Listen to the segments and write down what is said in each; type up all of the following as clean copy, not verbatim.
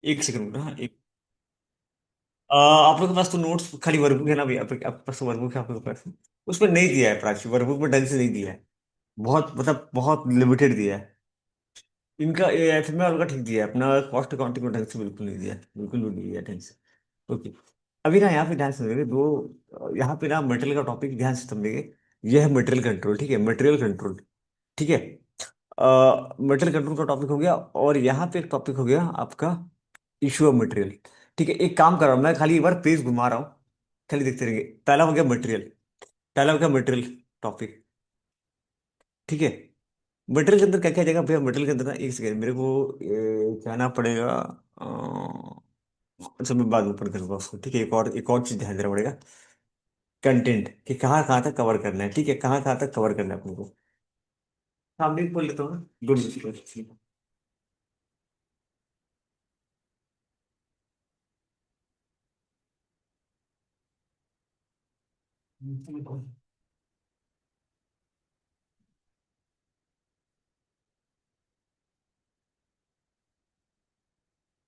एक सेकंड हाँ एक। आप लोग के पास तो नोट्स खाली वर्कबुक है ना अभी आपके पास वर्कबुक है आप लोग के पास। उसमें नहीं दिया है प्राची, वर्कबुक में ढंग से नहीं दिया है। बहुत मतलब बहुत लिमिटेड दिया है। इनका एफएमएल का ठीक दिया है, अपना कॉस्ट अकाउंटिंग को ढंग से बिल्कुल नहीं दिया है, बिल्कुल भी नहीं दिया है ढंग से। ओके। अभी ना यहाँ पे ध्यान से समझिए दो, यहाँ पे ना मटेरियल का टॉपिक ध्यान से समझिए। यह है मटेरियल कंट्रोल, ठीक है, मटेरियल कंट्रोल। ठीक है। मटेरियल कंट्रोल का टॉपिक हो गया, और यहाँ पे एक टॉपिक हो गया आपका इशू ऑफ मटेरियल। ठीक है, एक काम कर रहा हूँ मैं, खाली एक बार पेज घुमा रहा हूँ, खाली देखते रहेंगे। पहला हो गया मटेरियल, पहला हो गया मटेरियल टॉपिक। ठीक है। मटेरियल के अंदर क्या क्या जाएगा भैया, मटेरियल के अंदर ना, एक सेकेंड मेरे को कहना पड़ेगा। अच्छा मैं बाद में ओपन करूंगा उसको, ठीक है, एक और चीज ध्यान देना पड़ेगा। कंटेंट कि कहाँ कहाँ तक कवर करना है, ठीक है, कहाँ कहाँ तक कवर करना है अपने को। सामने ही बोल लेता हूँ ना, गुड।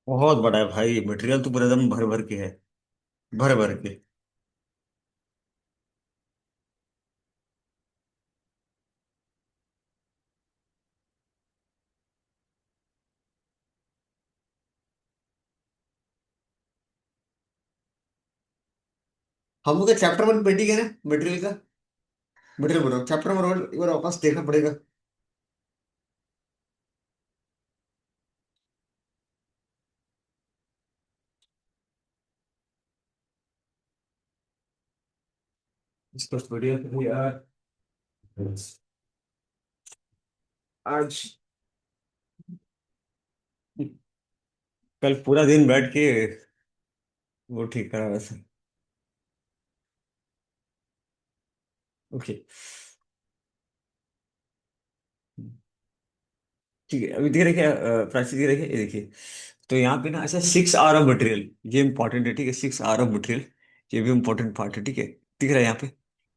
बहुत बड़ा है भाई, मटेरियल तो पूरा एकदम भर भर के है, भर भर के। हम लोग का चैप्टर वन पेंडिंग है ना मटेरियल का। मटेरियल बोल रहा हूँ, चैप्टर वन एक बार वापस देखना पड़ेगा। स्पष्ट बढ़िया यार। आज कल पूरा दिन बैठ के वो ठीक करा वैसे। ओके। ठीक है, अभी देख रहे क्या प्राची, देख रहे क्या, ये देखिए। तो यहाँ पे ना ऐसा 6 आवर ऑफ मटेरियल, ये इंपॉर्टेंट है, ठीक है, 6 आवर ऑफ मटेरियल, ये भी इंपॉर्टेंट पार्ट है, ठीक है। दिख रहा है यहाँ पे,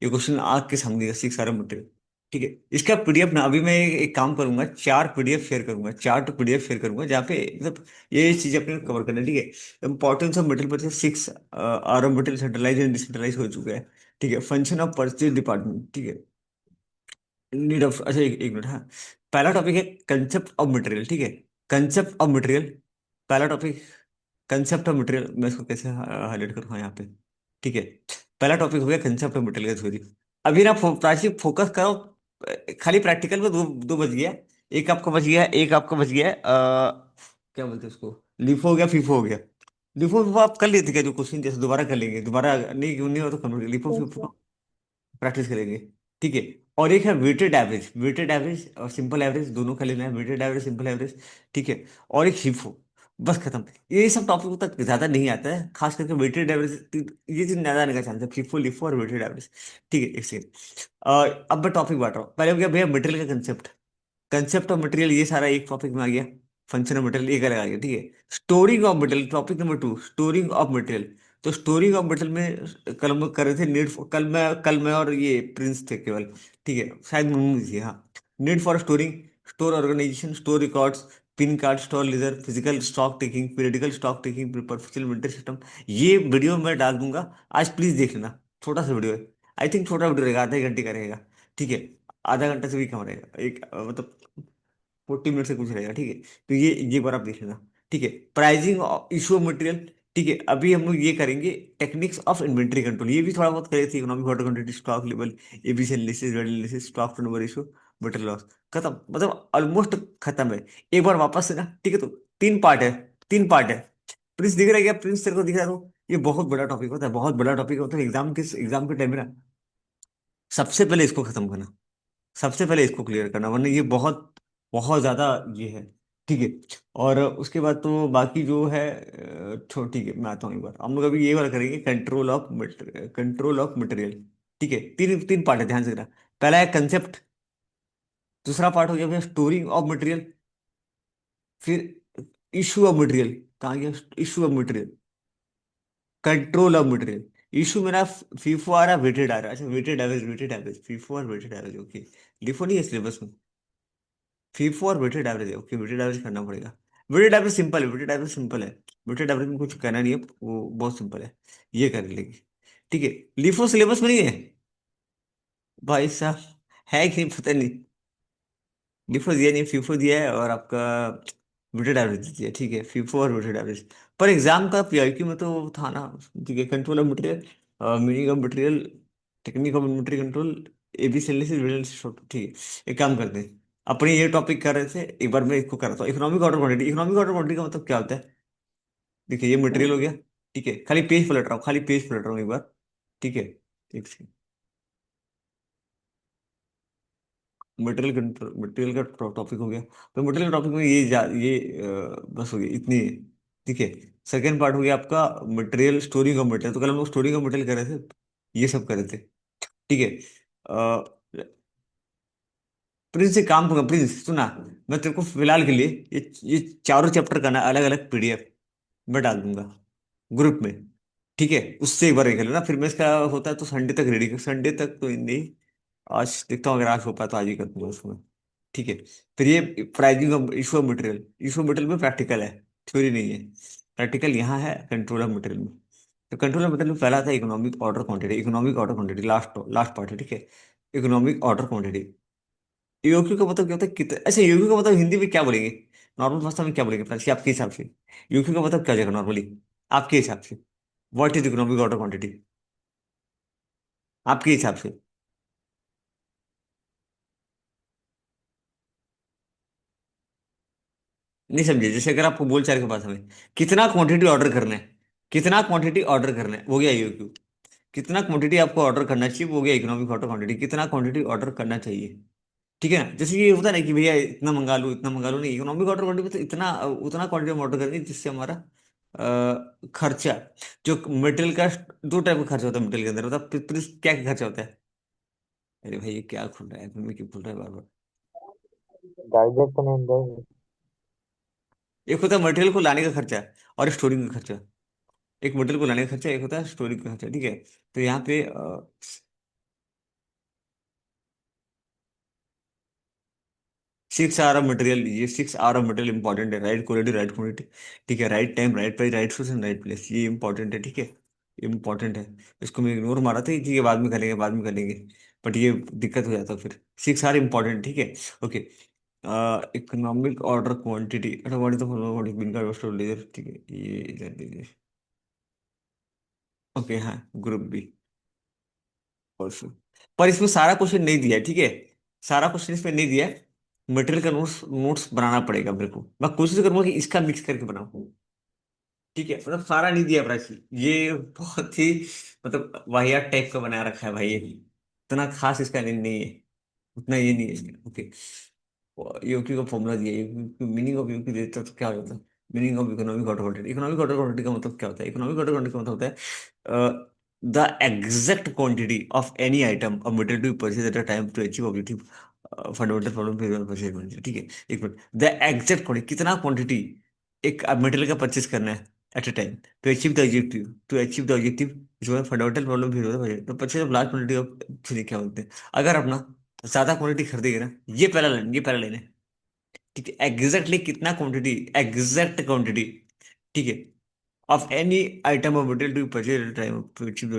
ये क्वेश्चन आग के सामने का 6 आवर ऑफ मटेरियल। ठीक है। इसका पीडीएफ ना, अभी मैं एक काम करूंगा, 4 पीडीएफ शेयर करूंगा, 4 पीडीएफ शेयर करूंगा, जहाँ पे मतलब ये चीजें अपने कवर करना है, ठीक है। इंपॉर्टेंस ऑफ मटेरियल पर 6 hour of material centralise and decentralise हो चुका है। ठीक है, फंक्शन ऑफ परचेज डिपार्टमेंट, ठीक है। नीड ऑफ, अच्छा एक मिनट हाँ। पहला टॉपिक है कंसेप्ट ऑफ मटेरियल, ठीक है। कंसेप्ट ऑफ मटेरियल, पहला टॉपिक कंसेप्ट ऑफ मटेरियल। मैं इसको कैसे हाईलाइट करूँ, हाँ, यहाँ पे। ठीक है। पहला टॉपिक हो गया कंसेप्ट ऑफ मटेरियल का थ्योरी। अभी ना प्राची फोकस करो, खाली प्रैक्टिकल में दो दो बच गया। एक आपका बच गया, एक आपका बच गया क्या बोलते हैं उसको, लिफो हो गया, फीफो हो गया। लिफो फीफो आप कर लेते क्या, जो क्वेश्चन जैसे दोबारा कर लेंगे, दोबारा नहीं नहीं हो तो कम लिफो फीफो प्रैक्टिस करेंगे। ठीक है। और एक है वेटेड एवरेज, वेटेड एवरेज और सिंपल एवरेज दोनों का लेना है, वेटेड एवरेज सिंपल एवरेज। ठीक है। और एक हिफो, बस खत्म। ये सब टॉपिक तक ज्यादा नहीं आता है, खास करके वेटेड एवरेज, ये चीज ज्यादा आने का चांस है, फिफो लिफो और वेटेड एवरेज। ठीक है, एक सेकंड। अब मैं टॉपिक बांट रहा हूँ, पहले हो गया भैया मटेरियल का कंसेप्ट। कंसेप्ट ऑफ मटेरियल ये सारा एक टॉपिक में आ गया। फंक्शन ऑफ मटेरियल एक अलग आ गया, ठीक है। Storing of material topic number 2, storing of material. तो स्टोरिंग ऑफ मटेरियल में कल हम कर रहे थे नीड, कल मैं और ये प्रिंस थे केवल। ठीक है, शायद मुन्नू जी, हाँ। Need for storing, store organisation, store records, bin card, store leader, physical stock taking, periodical stock taking, perpetual inventory system. ये वीडियो मैं डाल दूंगा, आज प्लीज देख लेना। छोटा सा वीडियो है, आई थिंक छोटा वीडियो रहेगा, आधे घंटे का रहेगा। ठीक है। आधा घंटा से भी कम रहेगा, एक मतलब 40 मिनट से कुछ रहेगा, ठीक है। तो ये बार आप देख लेना। ठीक है। Pricing issue of material. ठीक है, अभी हम लोग ये करेंगे टेक्निक्स ऑफ इन्वेंट्री कंट्रोल, ये भी थोड़ा बहुत करे थे, economic water quantity, stock level, ABC analysis, VED analysis, stock turnover ratio, material loss. खत्म, मतलब ऑलमोस्ट खत्म है। एक बार वापस से ना, ठीक है, तो 3 पार्ट है, 3 पार्ट है। प्रिंस दिख रहा है क्या, प्रिंस तेरे को दिख रहा है तो ये बहुत बड़ा टॉपिक होता है, बहुत बड़ा टॉपिक होता है, एग्जाम के टाइम में ना सबसे पहले इसको खत्म करना, सबसे पहले इसको क्लियर करना, वरना ये बहुत बहुत ज्यादा ये है। ठीक है। और उसके बाद तो बाकी जो है ठीक है, मैं आता हूँ एक बार, हम लोग अभी ये वाला करेंगे, कंट्रोल ऑफ मटेरियल। ठीक है, तीन तीन पार्ट है, ध्यान से रखना। पहला है कंसेप्ट, दूसरा पार्ट हो गया स्टोरिंग ऑफ मटेरियल, फिर इशू ऑफ मटेरियल, कहाँ गया issue of material, control of material. Issue मेरा फीफो आ रहा है, वेटेड आ रहा है, अच्छा weighted average, weighted average, FIFO और वेटेड एवरेज, ओके। लिफो नहीं है सिलेबस में, फीफो और वेटेड एवरेज है, ओके, वेटेड एवरेज करना पड़ेगा। वेटेड एवरेज सिंपल है, वेटेड एवरेज सिंपल है। वेटेड एवरेज में कुछ कहना नहीं है, वो बहुत सिंपल है, ये कर लेगी। ठीक है। लिफो सिलेबस में नहीं है भाई साहब, है कि नहीं पता नहीं। लिफो दिया नहीं, फीफो दिया है, और आपका वेटेड एवरेज दिया है, ठीक है, फीफो और वेटेड एवरेज। पर एग्जाम का पीआईक्यू में तो था ना, ठीक है, control of material, meaning of material, technique of material control, ABC analysis, vigilance, ठीक है। एक काम करते हैं, अपने ये टॉपिक कर रहे थे, एक बार मैं इसको कराता हूँ, economic order quantity. Economic order quantity का मतलब क्या होता है? देखिए, ये मटेरियल हो गया, ठीक है, खाली पेज पलट रहा हूँ, खाली पेज पलट रहा हूँ एक बार, ठीक है। एक मटेरियल कंट्रोल, मटेरियल का टॉपिक हो गया। तो मटेरियल टॉपिक में बस हो गया इतनी है, ठीक है। सेकेंड पार्ट हो गया आपका मटेरियल, स्टोरिंग ऑफ मटेरियल, तो कल हम लोग स्टोरिंग ऑफ मटेरियल कर रहे थे, ये सब कर रहे थे, ठीक है। प्रिंस से काम करूंगा, प्रिंस सुना, मैं तेरे को फिलहाल के लिए ये चारों चैप्टर का ना अलग अलग पीडीएफ मैं डाल दूंगा ग्रुप में, ठीक है। उससे एक बार देख लेना, फिर मैं इसका होता है तो संडे तक रेडी कर, संडे तक तो नहीं, आज देखता हूँ, अगर आज हो पाया तो आज ही कर दूंगा उसमें, ठीक है। फिर ये pricing of issue of material, issue of material में प्रैक्टिकल है, थ्योरी नहीं है। प्रैक्टिकल यहाँ है कंट्रोल ऑफ मटेरियल में। तो कंट्रोल ऑफ मटेरियल में पहला था economic order quantity, economic order quantity last last part है, ठीक है। इकोनॉमिक ऑर्डर क्वांटिटी, ईओक्यू का मतलब क्या होता है, कितना, अच्छा ईओक्यू का मतलब हिंदी में क्या बोलेंगे, नॉर्मल भाषा में क्या बोलेंगे फ्रेंड्स, आपके हिसाब से ईओक्यू का मतलब क्या हो जाएगा नॉर्मली, आपके हिसाब से? What is economic order quantity आपके हिसाब से? नहीं समझे, जैसे अगर आपको बोल चार के पास हमें कितना क्वांटिटी ऑर्डर करना है, कितना क्वांटिटी ऑर्डर करना है, वो गया ईओक्यू। कितना क्वांटिटी आपको ऑर्डर करना चाहिए, वो गया इकोनॉमिक ऑर्डर क्वांटिटी, कितना क्वांटिटी ऑर्डर करना चाहिए, ठीक है ना। जैसे ये होता है ना कि भैया इतना मंगा लो, इतना मंगा लो, नहीं, इकोनॉमिक ऑर्डर क्वांटिटी मतलब इतना, उतना क्वांटिटी हम ऑर्डर करेंगे जिससे हमारा खर्चा, जो मटेरियल का, दो टाइप का खर्चा होता है मटेरियल के अंदर, मतलब क्या क्या खर्चा होता है? अरे भाई ये क्या खुल रहा है, मैं क्यों खुल रहा है बार बार? डाइजेस्ट नहीं देंगे। एक होता है मटेरियल को लाने का खर्चा और स्टोरिंग का खर्चा, एक मटेरियल को लाने का खर्चा, एक होता है स्टोरिंग का खर्चा, ठीक है। तो यहाँ पे 6 आर ऑफ मटेरियल, ये 6 आर ऑफ मटेरियल इंपॉर्टेंट है, राइट क्वालिटी, राइट क्वांटिटी, ठीक है, right time, right price, right source and right place, ये इंपॉर्टेंट है, ठीक है। ये इंपॉर्टेंट है, इसको मैं इग्नोर मारा था, ये बाद में करेंगे, बाद में करेंगे, बट ये दिक्कत हो जाता है फिर। 6 आर इंपॉर्टेंट, ठीक है, ओके। इकोनॉमिक ऑर्डर क्वांटिटी, अच्छा what is the following, what is been का वेस्ट लेजर, ठीक है, ये इधर दीजिए, ओके, हाँ, ग्रुप बी ऑल्सो। पर इसमें सारा क्वेश्चन नहीं दिया है, ठीक है, सारा क्वेश्चन इसमें नहीं दिया है। मटेरियल का नोट्स नोट्स बनाना पड़ेगा मेरे को, मैं कोशिश करूंगा कि इसका मिक्स करके बनाऊं, ठीक है, मतलब सारा नहीं दिया प्राची, ये बहुत ही मतलब वाहियात टाइप का बना रखा है भाई ये, इतना खास इसका नहीं है, उतना ये नहीं है, ओके। यूक्यू का फॉर्मूला दिया, मीनिंग ऑफ यूक्यू देता तो क्या हो जाता है? Meaning of economic order quantity, economic order quantity का मतलब क्या होता है? इकोनॉमिक ऑर्डर क्वांटिटी का मतलब होता है the exact quantity of any item of material to purchase at a time to achieve objective, fundamental problem purchase, ठीक है। एक मिनट, द एग्जैक्ट क्वांटिटी, कितना क्वांटिटी एक मटेरियल का परचेज करना है at a time to achieve the objective, to achieve the objective, जो है फंडामेंटल प्रॉब्लम फिर होता है, तो purchase of large quantity of, क्या बोलते हैं, अगर अपना ज्यादा क्वांटिटी खरीदेगा ना, ये पहला लाइन है, ठीक है, एग्जैक्टली कितना क्वांटिटी, एग्जैक्ट क्वांटिटी, ठीक है, of any item of material to purchase time to achieve,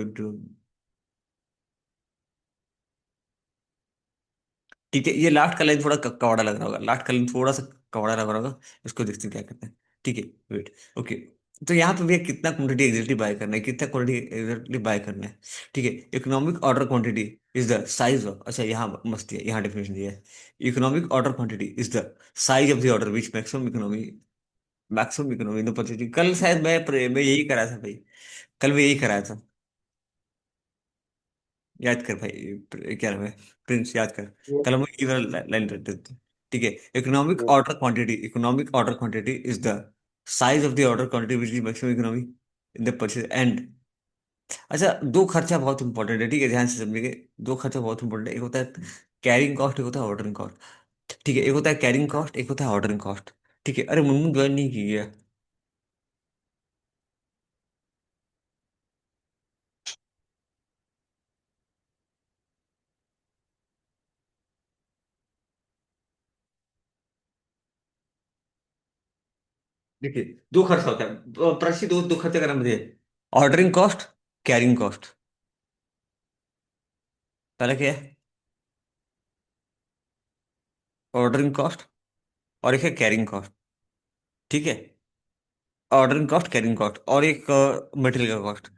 ठीक है। ये लास्ट का लाइन थोड़ा कवाड़ा लग रहा होगा, लास्ट का लाइन थोड़ा सा कवाड़ा लग रहा होगा, इसको देखते हैं क्या करते हैं, ठीक है, वेट, ओके। तो यहाँ पे भैया कितना क्वांटिटी एग्जैक्टली बाय करना है, कितना क्वांटिटी एग्जैक्टली बाय करना है, ठीक है। Economic order quantity is the size of, अच्छा यहाँ मस्त है, यहाँ डेफिनेशन दिया है, economic order quantity is the size of the order which maximum economy in the purchasing. कल शायद मैं यही कराया था भाई, कल मैं यही कराया था, याद कर भाई, क्या नाम है, प्रिंस, याद कर, ये कल हम ये वाला लाइन रखते थे, ठीक है। Economic order quantity is the size of the order quantity which is maximum economy in the purchase and, अच्छा, दो खर्चा बहुत इंपॉर्टेंट है, ठीक है, ध्यान से समझिए, दो खर्चा बहुत इंपॉर्टेंट है, एक होता है कैरिंग कॉस्ट, एक होता है ऑर्डरिंग कॉस्ट, ठीक है, एक होता है कैरिंग कॉस्ट, एक होता है ऑर्डरिंग कॉस्ट, ठीक है। अरे मुनमुन ज्वाइन नहीं की है, देखिए, दो खर्च होता है प्रति, दो दो खर्चे करना मुझे। Ordering cost, carrying cost. पहला क्या है? ऑर्डरिंग कॉस्ट, और एक है कैरिंग कॉस्ट। ठीक है, ऑर्डरिंग कॉस्ट, कैरिंग कॉस्ट, और एक मटेरियल का कॉस्ट।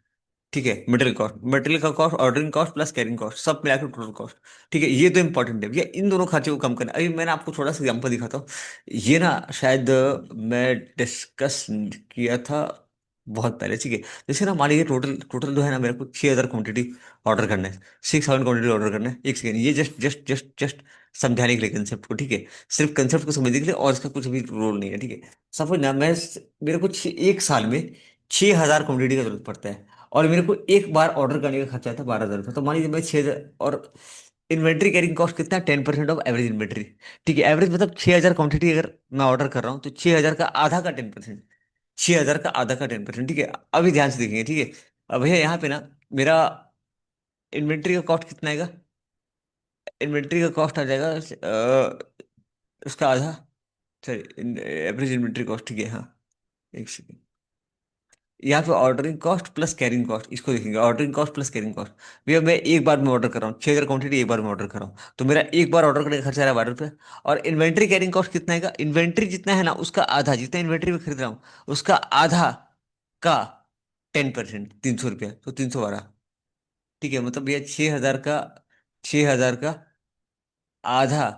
ठीक है, मटेरियल कॉस्ट, मटेरियल का cost, ordering cost plus carrying cost, सब मिला के टोटल कॉस्ट। ठीक है, ये तो इंपॉर्टेंट है भैया, इन दोनों खर्चे को कम करना। अभी मैंने आपको थोड़ा सा एग्जांपल दिखाता हूँ। ये ना शायद मैं डिस्कस किया था बहुत पहले। ठीक है, जैसे ना मान लीजिए टोटल टोटल जो है ना, मेरे को 6,000 क्वांटिटी ऑर्डर करना है, 6,000 क्वांटिटी ऑर्डर करना है। एक सेकेंड, ये जस्ट जस्ट जस्ट जस्ट समझाने के लिए कंसेप्ट को। ठीक है, सिर्फ कंसेप्ट को समझने के लिए, और इसका कुछ भी रोल नहीं है। ठीक है, सपोज ना मैं, मेरे को एक साल में 6,000 क्वांटिटी का जरूरत पड़ता है, और मेरे को एक बार ऑर्डर करने का खर्चा आता है 12,000 रुपये। तो मान लीजिए मैं 6,000, और इन्वेंट्री कैरिंग कॉस्ट कितना है? 10% ऑफ एवरेज इन्वेंट्री। ठीक है, एवरेज मतलब 6,000 क्वांटिटी अगर मैं ऑर्डर कर रहा हूँ, तो 6,000 का आधा का 10%, 6,000 का आधा का 10%। ठीक है, अभी ध्यान से देखेंगे। ठीक है, अब भैया यहाँ पे ना मेरा इन्वेंट्री का कॉस्ट कितना आएगा? इन्वेंट्री का कॉस्ट आ जाएगा उसका आधा। Sorry, average inventory cost. ठीक है, हाँ, एक सेकेंड। यहाँ पे ordering cost plus carrying cost, इसको देखेंगे, ordering cost plus carrying cost. भैया मैं एक बार में ऑर्डर कर रहा हूँ, 6,000 क्वांटिटी एक बार में ऑर्डर कर रहा हूँ, तो मेरा एक बार ऑर्डर करने का खर्चा आ रहा है 12 रुपये। और इन्वेंट्री कैरिंग कॉस्ट कितना है? इन्वेंट्री जितना है ना, उसका आधा, जितना इन्वेंट्री में खरीद रहा हूँ उसका आधा का 10%, 300 रुपया, तो 312। ठीक है, मतलब भैया 6,000 का, 6,000 का आधा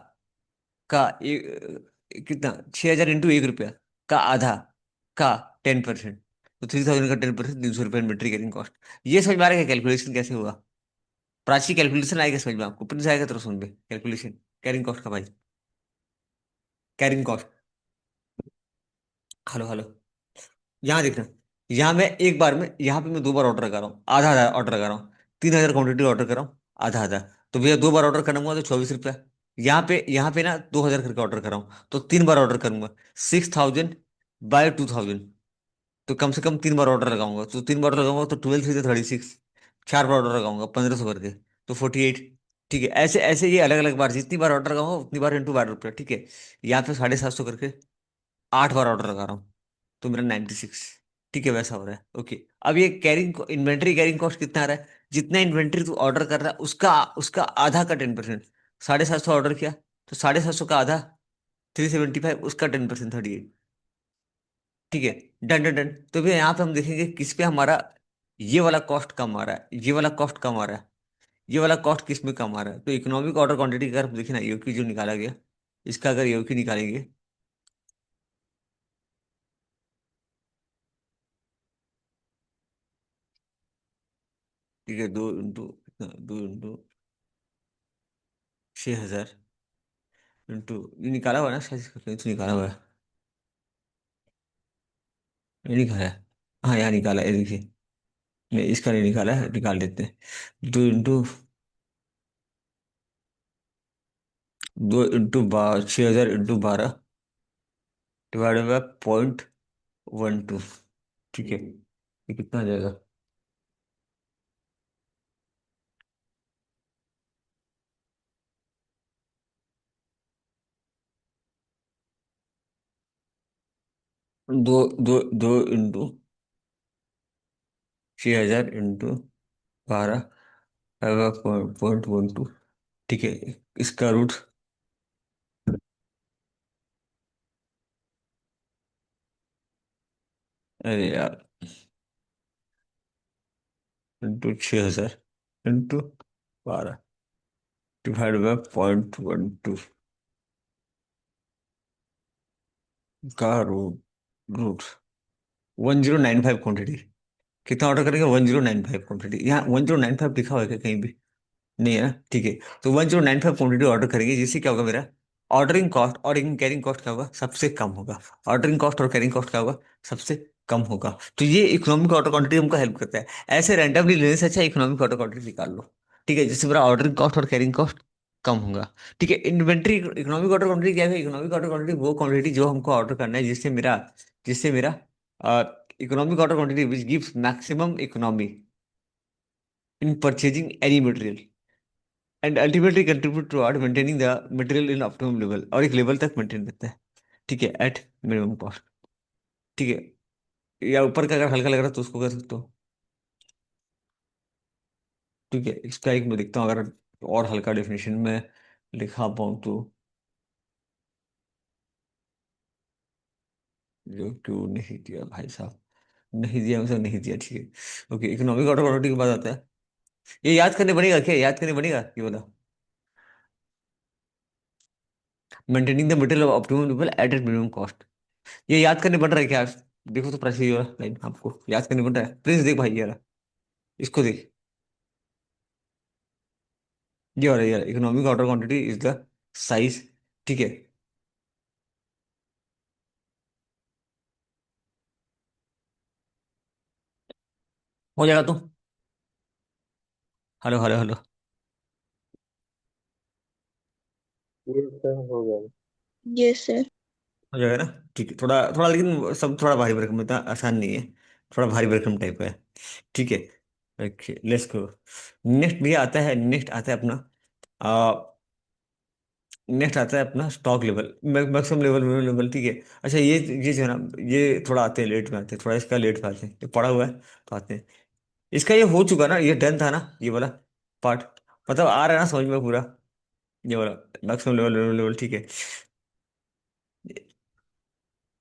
का कितना, 6,000 इंटू 1 रुपया का आधा का 10%, तो 3,000 का 10%, 300 रुपये इन्वेंट्री कैरिंग कॉस्ट। ये समझ में आ रहा है कैलकुलेशन कैसे हुआ? प्राची कैलकुलेशन आएगा समझ में आपको, प्रिंस आएगा तो सुन में कैलकुलेशन कैरिंग कॉस्ट का भाई, कैरिंग कॉस्ट। हेलो हेलो, यहाँ देखना, यहाँ मैं एक बार में, यहाँ पे मैं दो बार ऑर्डर कर रहा हूँ, आधा आधा ऑर्डर कर रहा हूँ, 3,000 क्वांटिटी ऑर्डर कर रहा हूँ, आधा आधा। तो भैया दो बार ऑर्डर करना हुआ तो 24 रुपया। यहाँ पे ना 2,000 करके ऑर्डर कर रहा हूँ, तो तीन बार ऑर्डर करूंगा, 6,000 बाय 2,000। तो कम से कम तीन बार ऑर्डर लगाऊंगा, तो तीन बार लगाऊंगा तो 12 3 36, चार बार ऑर्डर लगाऊंगा 1,500 करके, तो 48। ठीक है, ऐसे ऐसे ये अलग अलग बार, जितनी बार ऑर्डर लगाऊंगा उतनी बार इंटू 12 रुपया। ठीक है, यहाँ पे 750 करके आठ बार ऑर्डर लगा रहा हूँ, तो मेरा 96। ठीक है, वैसा हो रहा है। ओके, अब ये कैरिंग इन्वेंट्री कैरिंग कॉस्ट कितना आ रहा है? जितना इन्वेंट्री तू ऑर्डर कर रहा है उसका उसका आधा का 10%। 750 ऑर्डर किया, तो 750 का आधा 375, उसका 10% 38। ठीक है, डन डन डन। तो फिर यहाँ पे हम देखेंगे किस पे हमारा ये वाला कॉस्ट कम आ रहा है, ये वाला कॉस्ट कम आ रहा है, ये वाला कॉस्ट किस में कम आ रहा है? तो इकोनॉमिक ऑर्डर क्वांटिटी का अगर देखें ना, ईओक्यू जो निकाला गया, इसका अगर ईओक्यू निकालेंगे। ठीक है, 2 इंटू 6,000 इंटू, ये निकाला हुआ है ना शायद, इसका कहीं तो निकाला हुआ है, ये निकाला है। हाँ, यहाँ निकाला है, ये देखिए। नहीं, इसका नहीं निकाला है, निकाल देते हैं। 2 इंटू 6,000 इंटू 12 डिवाइडेड बाय 0.12। ठीक है, ये कितना आ जाएगा? 2 2 2 इंटू 6,000 इंटू 12 0.12। ठीक है, इसका रूट, अरे यार, इंटू 6,000 इंटू 12 डिवाइड बाय 0.12 का रूट 1095 क्वांटिटी। कितना ऑर्डर करेंगे? 1095 क्वांटिटी। यहाँ 1095 लिखा हुआ है क्या कहीं भी? नहीं है ना? ठीक है, तो 1095 क्वांटिटी ऑर्डर करेंगे, जिससे क्या होगा मेरा ऑर्डरिंग कॉस्ट और कैरिंग कॉस्ट क्या होगा? सबसे कम होगा। ऑर्डरिंग कॉस्ट और कैरिंग कॉस्ट क्या होगा? सबसे कम होगा। तो ये इकोनॉमिक ऑर्डर क्वांटिटी हमको हेल्प करता है। ऐसे रैंडमली लेने से अच्छा इकोनॉमिक ऑर्डर क्वांटिटी निकाल लो। ठीक है, जिससे मेरा ऑर्डरिंग कॉस्ट और कैरिंग कॉस्ट कम होगा। ठीक है, इन्वेंट्री इकोनॉमिक ऑर्डर क्वांटिटी क्या है? इकोनॉमिक ऑर्डर क्वांटिटी वो क्वांटिटी जो हमको ऑर्डर करना है, जिससे मेरा economic order quantity which gives maximum economy in purchasing any material and ultimately contribute toward maintaining the material in optimum level, और एक लेवल तक मेंटेन करता है। ठीक है, एट मिनिमम कॉस्ट। ठीक है, या ऊपर का अगर हल्का लग रहा है तो उसको कर सकते हो। ठीक है, इसका एक मैं देखता हूँ अगर और हल्का डेफिनेशन में लिखा पाऊँ तो। जो क्यों नहीं दिया भाई साहब, नहीं दिया मतलब नहीं दिया, ठीक है। ओके, इकोनॉमिक ऑर्डर क्वालिटी के बाद आता है, ये याद करने बनेगा क्या, याद करने बनेगा ये बोला, maintaining the material optimum level at at minimum cost. ये याद करने बन रहा है क्या? देखो तो प्राइस ये वाला लाइन आपको याद करने बन रहा है, प्लीज देख भाई ये वाला, इसको देख, ये वाला economic order quantity is the size. ठीक है, हो जाएगा तो। Hello hello hello. ये सर हो गया। Yes sir. हो जाएगा ना? ठीक है, थोड़ा थोड़ा लेकिन सब थोड़ा भारी भरकम, इतना आसान नहीं है, थोड़ा भारी भरकम टाइप का है। ठीक है, ओके लेट्स गो। नेक्स्ट भैया आता है, नेक्स्ट आता है अपना, नेक्स्ट आता है अपना stock level, maximum level, minimum level. ठीक है, अच्छा ये जो है ना, ये थोड़ा आते हैं लेट में, आते हैं थोड़ा, इसका लेट में आते हैं, ये पड़ा हुआ है तो आते हैं। इसका ये हो चुका ना, ये डन था ना ये वाला पार्ट, मतलब आ रहा है ना समझ में पूरा, ये वाला मैक्सिमम लेवल, मिनिमम लेवल। ठीक है,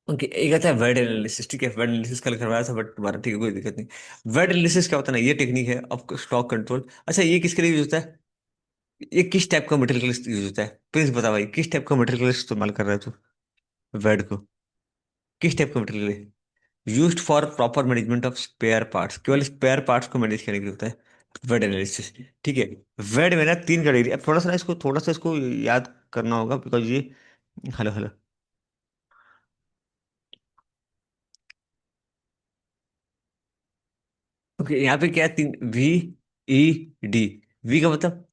ओके, एक आता है वेट एनालिसिस। ठीक है, वेट एनालिसिस कल करवाया था बट तुम्हारा, ठीक है कोई दिक्कत नहीं। वेट एनालिसिस क्या होता है ना, ये टेक्निक है ऑफ स्टॉक कंट्रोल। अच्छा, ये किसके लिए यूज होता है, ये किस टाइप का मटेरियल यूज होता है, प्लीज बता भाई, किस टाइप का मटेरियल इस्तेमाल कर रहा है तू वेट को, किस टाइप का मटेरियल है used for proper management of spare parts, केवल स्पेयर पार्ट्स को मैनेज करने के लिए होता है वेट एनालिसिस। ठीक है, वेट में ना तीन कैटेगरी, अब थोड़ा सा ना इसको, थोड़ा सा इसको याद करना होगा बिकॉज ये, हेलो हेलो, ओके यहाँ पे क्या है, तीन, वी, ई, डी। वी का मतलब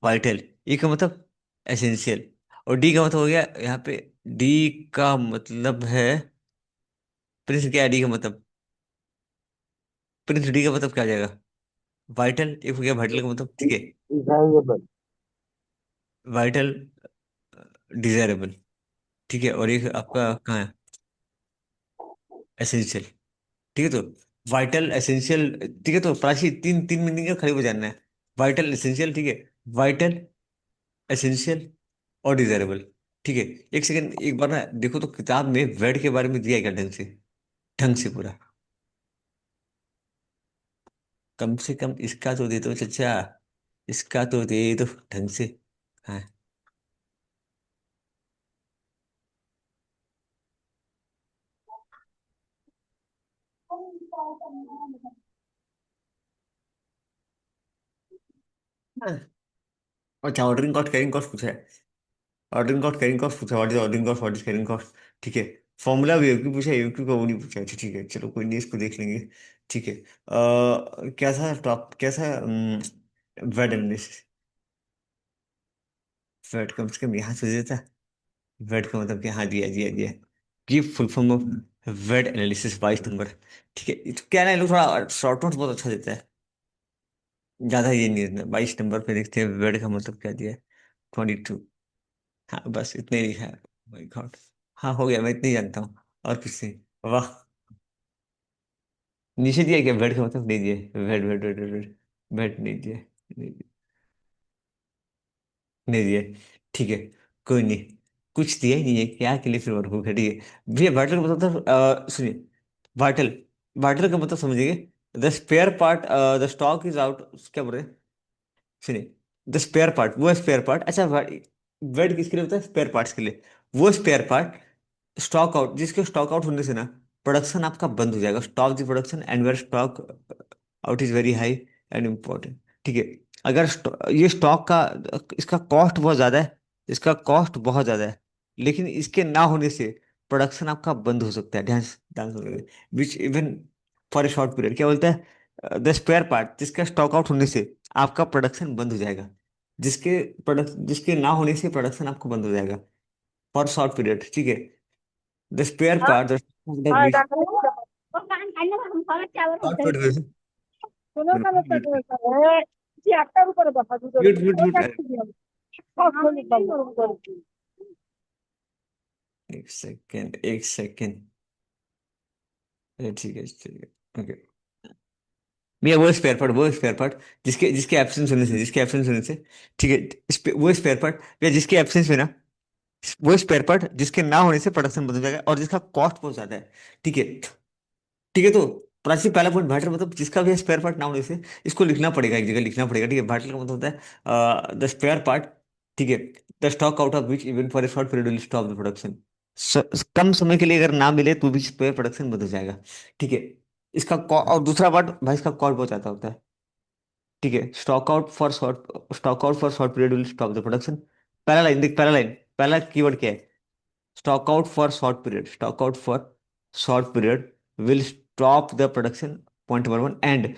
वाइटल, ई का मतलब एसेंशियल, और डी का मतलब हो गया यहाँ पे, डी का मतलब है प्रिंस, क्या है डी का मतलब, प्रिंस डी का मतलब क्या आ जाएगा, वाइटल, एक हो गया वाइटल का मतलब, ठीक है, डिजाइरेबल। Vital, desirable. ठीक है, और एक आपका कहाँ है, एसेंशियल। ठीक है, तो वाइटल, एसेंशियल, ठीक है, तो प्राची तीन तीन मीनिंग का खड़े हो जानना है, वाइटल एसेंशियल, ठीक है, वाइटल एसेंशियल और डिजायरेबल। ठीक है, एक सेकंड एक बार ना देखो तो किताब में वेट के बारे में दिया है क्या ढंग से, ढंग से पूरा, कम से कम इसका तो दे दो चचा, इसका तो दे दो ढंग से। हाँ, अच्छा, ऑर्डरिंग कॉस्ट, कैरिंग कॉस्ट पूछा है, ऑर्डरिंग कॉस्ट कैरिंग कॉस्ट पूछा, what is ordering cost, what is carrying cost. ठीक है, फॉर्मूला भी यूक्यू पूछा, यूक्यू का वो नहीं पूछा। अच्छा ठीक है, चलो कोई नहीं, इसको देख लेंगे। ठीक है, क्या था टॉप, क्या था, वेट एनालिसिस, वेट कम से कम यहाँ से देता, वेट का मतलब क्या, हाँ दिया दिया दिया, की full form of VED analysis 22 number. ठीक है, तो क्या ना, ये लोग थोड़ा शॉर्ट नोट बहुत अच्छा देता है, ज्यादा ये नहीं देता। 22 नंबर पे देखते हैं वेट का मतलब क्या दिया है, 22। हाँ बस इतने ही है, माय गॉड। हाँ हो गया, मैं इतने ही जानता हूँ, और कुछ नहीं। वाह, नीचे दिया क्या बेड का मतलब, नहीं दिए, bed bed bed bed, bed नहीं दिए, नहीं दिए, नहीं दिए। ठीक है, कोई नहीं, कुछ दिया ही नहीं है, क्या के लिए फिर और भूख है। ठीक है भैया, वाइटल का मतलब था, सुनिए, वाइटल, वाइटल का मतलब समझिए, the spare part, the stock is out, क्या बोल रहे हैं, सुनिए, द स्पेयर पार्ट, वो स्पेयर पार्ट, अच्छा वेट किसके लिए होता है, स्पेयर पार्ट्स के लिए, वो स्पेयर पार्ट स्टॉक आउट, जिसके स्टॉक आउट होने से ना प्रोडक्शन आपका बंद हो जाएगा, stop the production and where stock out is very high and important. ठीक है, अगर ये स्टॉक का, इसका कॉस्ट बहुत ज़्यादा है, इसका कॉस्ट बहुत ज़्यादा है, लेकिन इसके ना होने से प्रोडक्शन आपका बंद हो सकता है, dance dance which even for a short period, क्या बोलता है, द स्पेयर पार्ट, जिसका स्टॉक आउट होने से आपका प्रोडक्शन बंद हो जाएगा, जिसके प्रोडक्ट, जिसके ना होने से प्रोडक्शन आपको बंद हो जाएगा फॉर शॉर्ट पीरियड। ठीक है, the spare part, the short period, mute mute mute, एक सेकेंड एक सेकेंड, ठीक है ठीक है ओके। भैया वो स्पेयर पार्ट जिसके जिसके एब्सेंस होने से, जिसके एब्सेंस होने से, ठीक है, वो स्पेयर पार्ट भैया जिसके एब्सेंस में ना, वो स्पेयर पार्ट जिसके ना होने से प्रोडक्शन बदल जाएगा और जिसका कॉस्ट बहुत ज्यादा है। ठीक है। ठीक है, तो प्राची पहला पॉइंट वाइटल मतलब जिसका भी स्पेयर पार्ट ना होने से, इसको लिखना पड़ेगा, एक जगह लिखना पड़ेगा। ठीक है, वाइटल का मतलब होता है द स्पेयर पार्ट। ठीक है, the stock out of which even for a short period will stop the production. कम समय के लिए अगर ना मिले तो भी स्पेयर प्रोडक्शन बदल जाएगा। ठीक है, और दूसरा पार्ट भाई, इसका कॉस्ट बहुत ज्यादा होता है। ठीक है, stock out for short period will stop the production. पहला लाइन देख, पहला लाइन, पहला कीवर्ड क्या है? Stock out for short period, stock out for short period will stop the production, point number one, and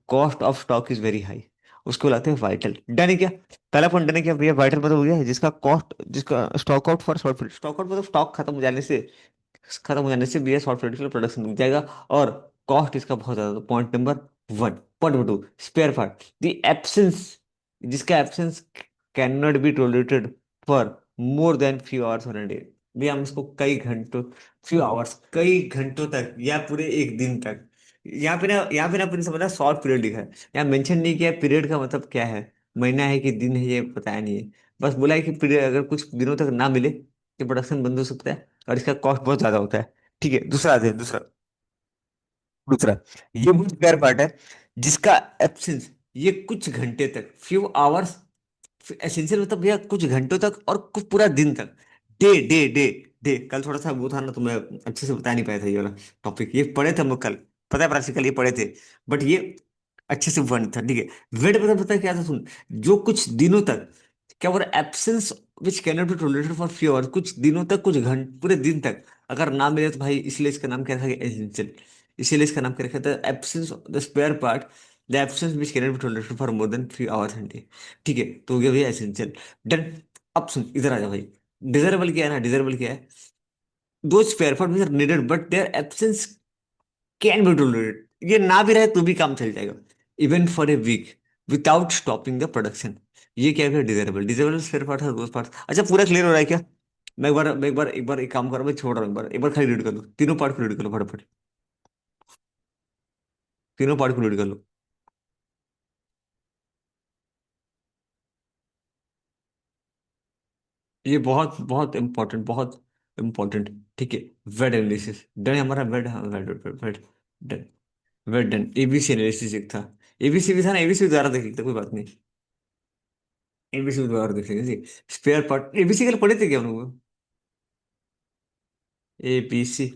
cost of stock is very high. उसको बुलाते हैं vital. Done है क्या? पहला पॉइंट डन है क्या भैया? वाइटल मतलब हो गया है जिसका कॉस्ट, जिसका stock out for short period, stock out मतलब स्टॉक खत्म हो जाने से भी शॉर्ट पीरियड के लिए प्रोडक्शन रुक जाएगा, और कॉस्ट इसका बहुत ज्यादा। Point number one. Point number two, spare part the absence, जिसका absence cannot be tolerated for more than few hours on day. भी हम इसको कई घंटों, फ्यू आवर्स, कई घंटों तक या पूरे एक दिन तक, यहाँ पे ना अपने समझना शॉर्ट पीरियड लिखा है, यहाँ मेंशन नहीं किया पीरियड का मतलब क्या है, महीना है कि दिन है, ये बताया नहीं है। बस बोला है कि पीरियड अगर कुछ दिनों तक ना मिले तो प्रोडक्शन बंद हो सकता है, और इसका कॉस्ट बहुत ज्यादा होता है। ठीक है, दूसरा आते हैं, दूसरा, दूसरा, ये वो स्पेयर पार्ट है जिसका एब्सेंस, ये कुछ घंटे तक, फ्यू आवर्स, एसेंशियल मतलब भैया कुछ घंटों तक और कुछ पूरा दिन तक। डे डे डे डे, कल थोड़ा सा वो था ना, तो मैं अच्छे से बता नहीं पाया था ये वाला टॉपिक, ये पढ़े थे हम लोग कल, पता है प्रैक्टिकल ये पढ़े थे, बट ये अच्छे से वन था। ठीक है, वेट मतलब पता है क्या था, सुन, जो कुछ दिनों तक, क्या बोला, absence which cannot be tolerated for few hours, कुछ दिनों तक, कुछ घंटे, पूरे दिन तक अगर ना मिले तो भाई, इसलिए इसका नाम क्या रखा गया, एसेंशियल। इसीलिए इसका नाम क्या रखा था, absence the spare part, the absence which cannot be tolerated for more than few hours and day. ठीक है, तो हो गया भैया एसेंशियल। डन। अब सुन, इधर आ जा भाई। डिजरेबल क्या है ना, डिजरेबल क्या है, दो spare part which are needed but their absence can be tolerated, ये ना भी रहे तो भी काम चल जाएगा, even for a week, without stopping the production. ये क्या है? डिजायरेबल, डिजायरेबल स्पेयर पार्ट है, दोस्त पार्ट। अच्छा, पूरा क्लियर हो रहा है क्या? मैं एक काम कर रहा हूँ, मैं छोड़ रहा हूँ, एक बार खाली रीड कर लो, तीनों पार्ट को रीड कर लो फटाफट, तीनों पार्ट को रीड कर लो। ये बहुत बहुत इंपॉर्टेंट, बहुत इंपॉर्टेंट। ठीक है, वेड एनालिसिस डन है हमारा, वेड, हाँ, वेड वेड वेड डन, वेड डन। एबीसी एनालिसिस एक था, एबीसी भी था ना, एबीसी दोबारा देख लेते, कोई बात नहीं, एबीसी दोबारा देख लेंगे जी। स्पेयर पार्ट एबीसी के लिए पढ़े थे क्या हम लोग? एबीसी,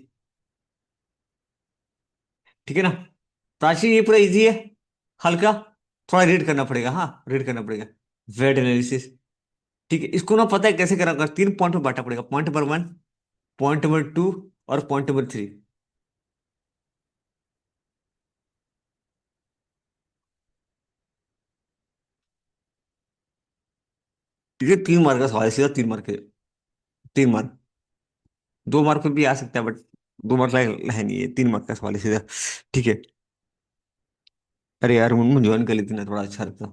ठीक है ना? प्राची ये पूरा इजी है, हल्का, थोड़ा रीड करना पड़ेगा, हाँ रीड करना पड़ेगा। वेड एनालिसिस, ठीक है, इसको ना पता है कैसे करना होगा, तीन पॉइंट में बांटना पड़ेगा, point number one, point number to, और पॉइंट नंबर थ्री। ये 3 मार्क का सवाल है, सीधा 3 मार्क है, 3 मार्क, 2 मार्क पे भी आ सकता है बट 2 मार्क है नहीं, है 3 मार्क का सवाल है सीधा। ठीक है, अरे यार मुझे ज्वाइन कर लेती ना, थोड़ा अच्छा लगता।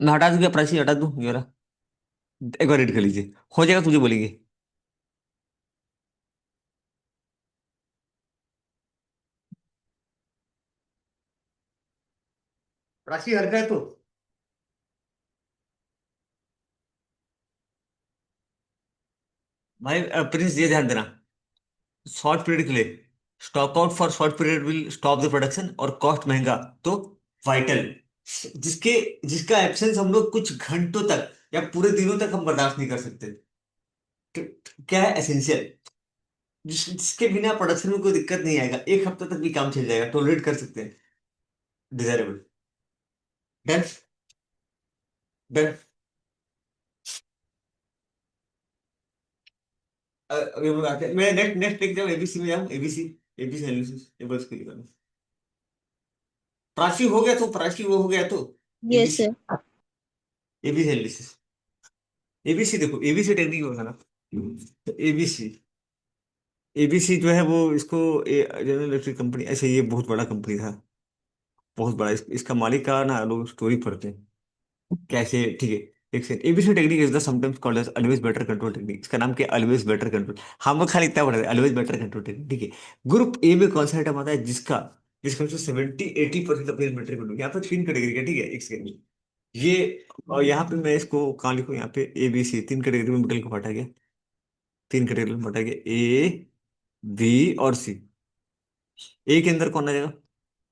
मैं हटा दूं क्या प्राची, हटा दूं ये वाला? एक बार रीड कर लीजिए, हो जाएगा, तुझे बोलेंगे। प्राची हल्का है तो, भाई प्रिंस ये ध्यान देना, शॉर्ट पीरियड के लिए stock out for short period will stop the production, और कॉस्ट महंगा तो वाइटल, जिसके जिसका एब्सेंस हम लोग कुछ घंटों तक या पूरे दिनों तक हम बर्दाश्त नहीं कर सकते। तो क्या है? एसेंशियल, जिसके बिना प्रोडक्शन में कोई दिक्कत नहीं आएगा, एक हफ्ते तक भी काम चल जाएगा, टोलरेट कर सकते हैं। डिजायरेबल। Done, done. अभी हम आते हैं, मैं नेक्स्ट नेक्स्ट लिख जाऊँ, एबीसी में जाऊँ, एबीसी, एबीसी एनालिसिस, ये बस क्लिक करूँ। प्राची हो गया तो, प्राची वो हो गया तो, yes ABC, sir. ABC analysis, ABC देखो, एबीसी टेक्निक होता है ना, एबीसी, एबीसी जो है वो इसको, जनरल इलेक्ट्रिक कंपनी, ऐसे ये बहुत बड़ा कंपनी था, बहुत बड़ा, इसका मालिक का ना लोग स्टोरी पढ़ते हैं कैसे। ठीक है, एक second, ABC technique is the sometimes called as always better control technique. इसका नाम क्या है? Always better control. हम लोग खाली इतना पढ़ते हैं, ऑलवेज बेटर कंट्रोल टेक्निक, ठीक है। ग्रुप ए में कौन सा आइटम आता है जिसका जिसका 70-80% अपनी इन्वेंटरी में डूबी? यहाँ पे तीन कैटेगरी है, ठीक है, एक सेकंड। ये और यहाँ पे मैं इसको कहाँ लिखूँ? यहाँ पे ए बी सी तीन कैटेगरी में मेटल को बांटा गया, तीन कैटेगरी में बांटा गया, ए बी और सी। ए के अंदर कौन आ जाएगा?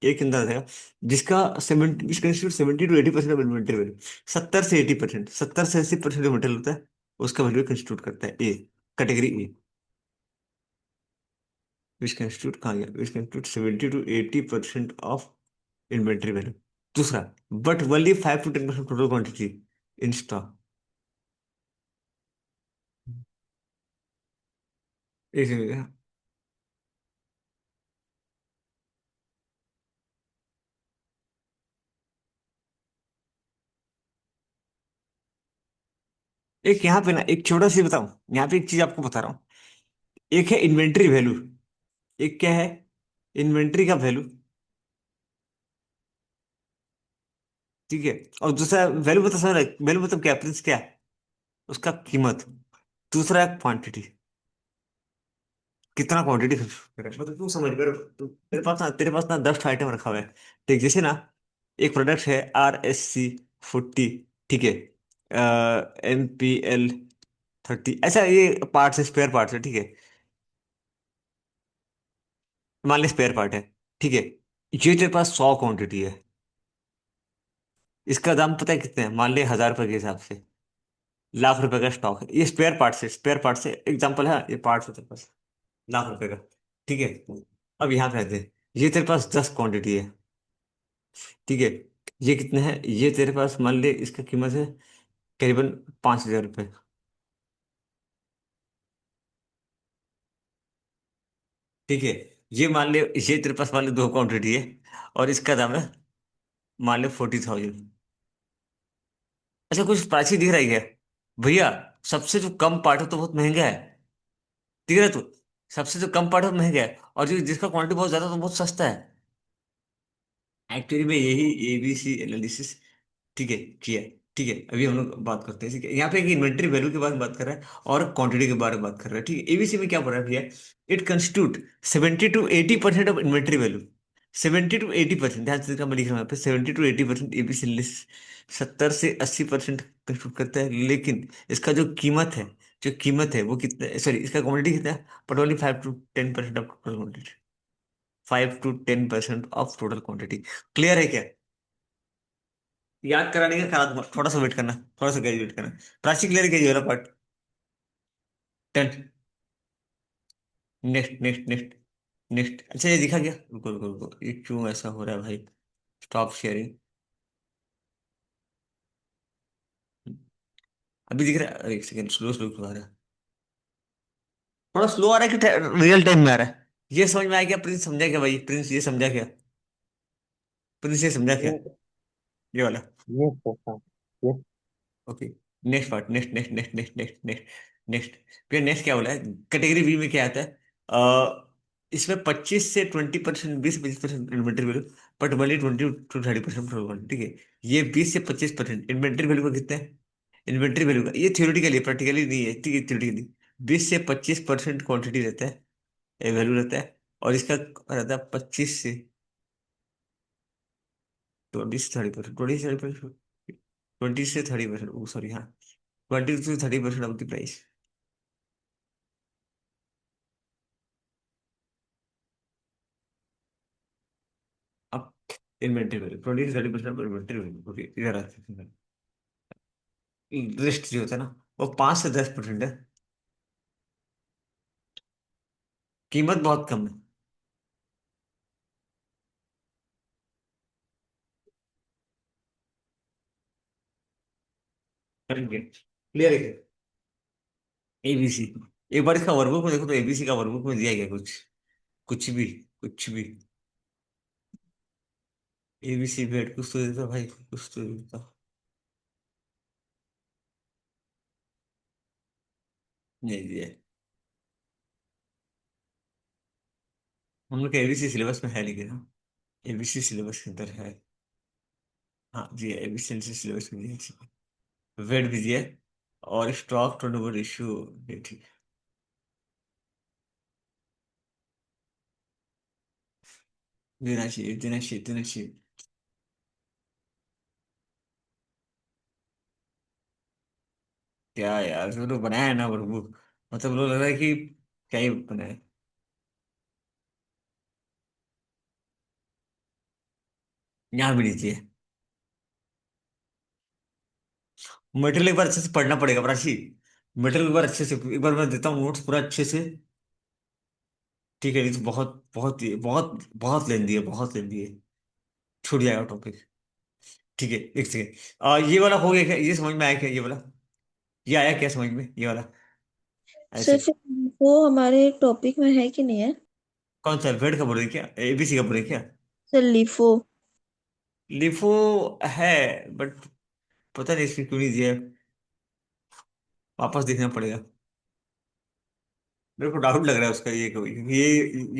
ए के अंदर आ जाएगा जिसका 70-80% ऑफ इन्वेंटरी वैल्यू, 70 से 80%, 70 से 80% जो मेटल होता है उसका वैल्यू कंस्टिट्यूट करता है ए, कैटेगरी ए। विच कंस्टिट्यूट कहाँ गया? विच कंस्टिट्यूट 70-80% ऑफ इन्वेंटरी वैल्यू। दूसरा, but only 5-10% total quantity in stock. एक एक यहाँ पे ना एक छोटा सी बताऊं, यहाँ पे एक चीज आपको बता रहा हूँ। एक है इन्वेंट्री वैल्यू, एक क्या है? इन्वेंट्री का वैल्यू, ठीक है। और दूसरा वैल्यू बता सर, वैल्यू मतलब क्या, प्रिंस क्या? उसका कीमत। दूसरा है क्वांटिटी, कितना क्वांटिटी मतलब तू समझ कर तेरे पास ना 10 आइटम रखा हुआ है, ठीक, जैसे ना एक प्रोडक्ट है RSC 40, ठीक है, MPL 30, ऐसा ये पार्ट्स है, स्पेयर पार्ट्स है, ठीक है। मान ली स्पेयर पार्ट है, ठीक है। ये तेरे पास 100 क्वांटिटी है, इसका दाम पता है कितने है? मान ले 1000 रुपए के हिसाब से, लाख रुपए का स्टॉक है। ये स्पेयर पार्ट से, स्पेयर पार्ट से एग्जांपल है, ये पार्ट्स है तेरे पास, लाख रुपए का, ठीक है। अब यहाँ पे आते हैं, ये तेरे पास 10 क्वांटिटी है, ठीक है। ये कितने हैं? ये तेरे पास मान ले इसका कीमत है करीबन 5000 रुपये, ठीक है। ये मान ले, ये तेरे पास मान ले 2 क्वांटिटी है और इसका दाम है मान ले 40,000। अच्छा, कुछ प्राची दिख रहा है क्या भैया? सबसे जो कम पार्ट है तो बहुत महंगा है, दिख रहा है तू? सबसे जो कम पार्ट है वो महंगा है, और जो जिसका क्वांटिटी बहुत ज्यादा है तो बहुत सस्ता है। एक्चुअली में यही ABC एनालिसिस, ठीक है, किया है, ठीक है। अभी हम लोग बात करते हैं, ठीक है। यहाँ पे एक इन्वेंट्री वैल्यू के बारे में बात कर रहा है और क्वांटिटी के बारे में बात कर रहा है, ठीक है। ABC में क्या पढ़ रहा है भैया? It constitute 70-80% of inventory value. 70-80%, ध्यान से देखना, मैं लिख रहा हूँ यहाँ पे 70-80% ABC लिस्ट 70 से 80% कंस्टिट्यूट करता है, लेकिन इसका जो कीमत है, जो कीमत है वो कितना, सॉरी, इसका क्वांटिटी कितना है? But only 5-10% of total quantity, 5-10% of total quantity. Clear है क्या? याद कराने का करा दूंगा, थोड़ा सा वेट करना, थोड़ा सा वेट करना। प्राची क्लियर कीजिए वाला part. 10। Next next next next. अच्छा, ये दिखा गया? रुको रुको रुको, ये क्यों ऐसा हो रहा है भाई? Stop sharing. अभी दिख रहा है? अरे एक सेकंड, स्लो स्लो क्यों आ रहा है? थोड़ा स्लो आ रहा है कि रियल टाइम में आ रहा है? ये समझ में आ गया? प्रिंस समझा क्या भाई? प्रिंस ये समझा क्या? प्रिंस ये समझा क्या? ये ये वाला। ये सोचा ये okay. Next part, next next next next next next next. फिर नेक्स्ट क्या बोला है? कैटेगरी बी में क्या आता है? इसमें 25 से 20%, 20 से 25% इन्वेंट्री वैल्यू, बट वनली 20-30% ठीक है। ये 20 से 25% इन्वेंट्री वैल्यू का कितना है? इन्वेंट्री वैल्यू का, ये थ्योरेटिकली है, प्रैक्टिकली नहीं है, ठीक है, थ्योरेटिकली 20 से 25% क्वांटिटी रहता है, वैल्यू रहता है। और इसका रहता है 25 से 30%, 20 से 30%, 20 से 30%, ओ सॉरी, हाँ, 20 to 30% ऑफ द प्राइस। अब इन्वेंट्री वैल्यू 20 से 30% इन्वेंट्री वैल्यू, ओके, इधर आते हैं। रेस्ट जो होता है ना, वो 5 से 10% है। कीमत बहुत कम है। करेंगे, क्लियर है? ABC, एक बार इसका वर्कबुक में देखो तो ABC का वर्कबुक में दिया गया कुछ, कुछ भी, कुछ भी। ABC वेट कुछ तो देता भाई, कुछ तो देता। नहीं दिया है। हम लोग का ABC सिलेबस में है, लेकिन हाँ, ABC सिलेबस के अंदर है। हाँ जी, ABC सिलेबस में दिया है। वेट भी दिया है, और स्टॉक टर्नओवर रेशियो भी ठीक है। देना चाहिए। क्या यार, जो तो बनाया है ना वर्कबुक, मतलब लोग लग रहा है कि क्या ही बनाया है। यहाँ भी नीचे है। मटेरियल एक बार अच्छे से पढ़ना पड़ेगा प्राची। मटेरियल एक बार अच्छे से, एक बार मैं देता हूँ नोट्स पूरा अच्छे से। ठीक है, नहीं तो बहुत बहुत बहुत बहुत लेंदी है, बहुत लेंदी है। छूट जाएगा टॉपिक। ठीक है, एक सेकेंड। ये वाला हो गया क्या, ये समझ में आया क्या, ये वाला? ये आया क्या समझ में, ये वाला? ऐसे। सिर्फ वो हमारे टॉपिक में है कि नहीं है? कौन सा अल्फाबेट का बोल रहे हैं क्या, एबीसी का बोल रहे हैं क्या? Sir LIFO. लिफो है, बट पता नहीं इसमें क्यों नहीं दिया है। वापस देखना पड़ेगा। मेरे को डाउट लग रहा है उसका, ये कोई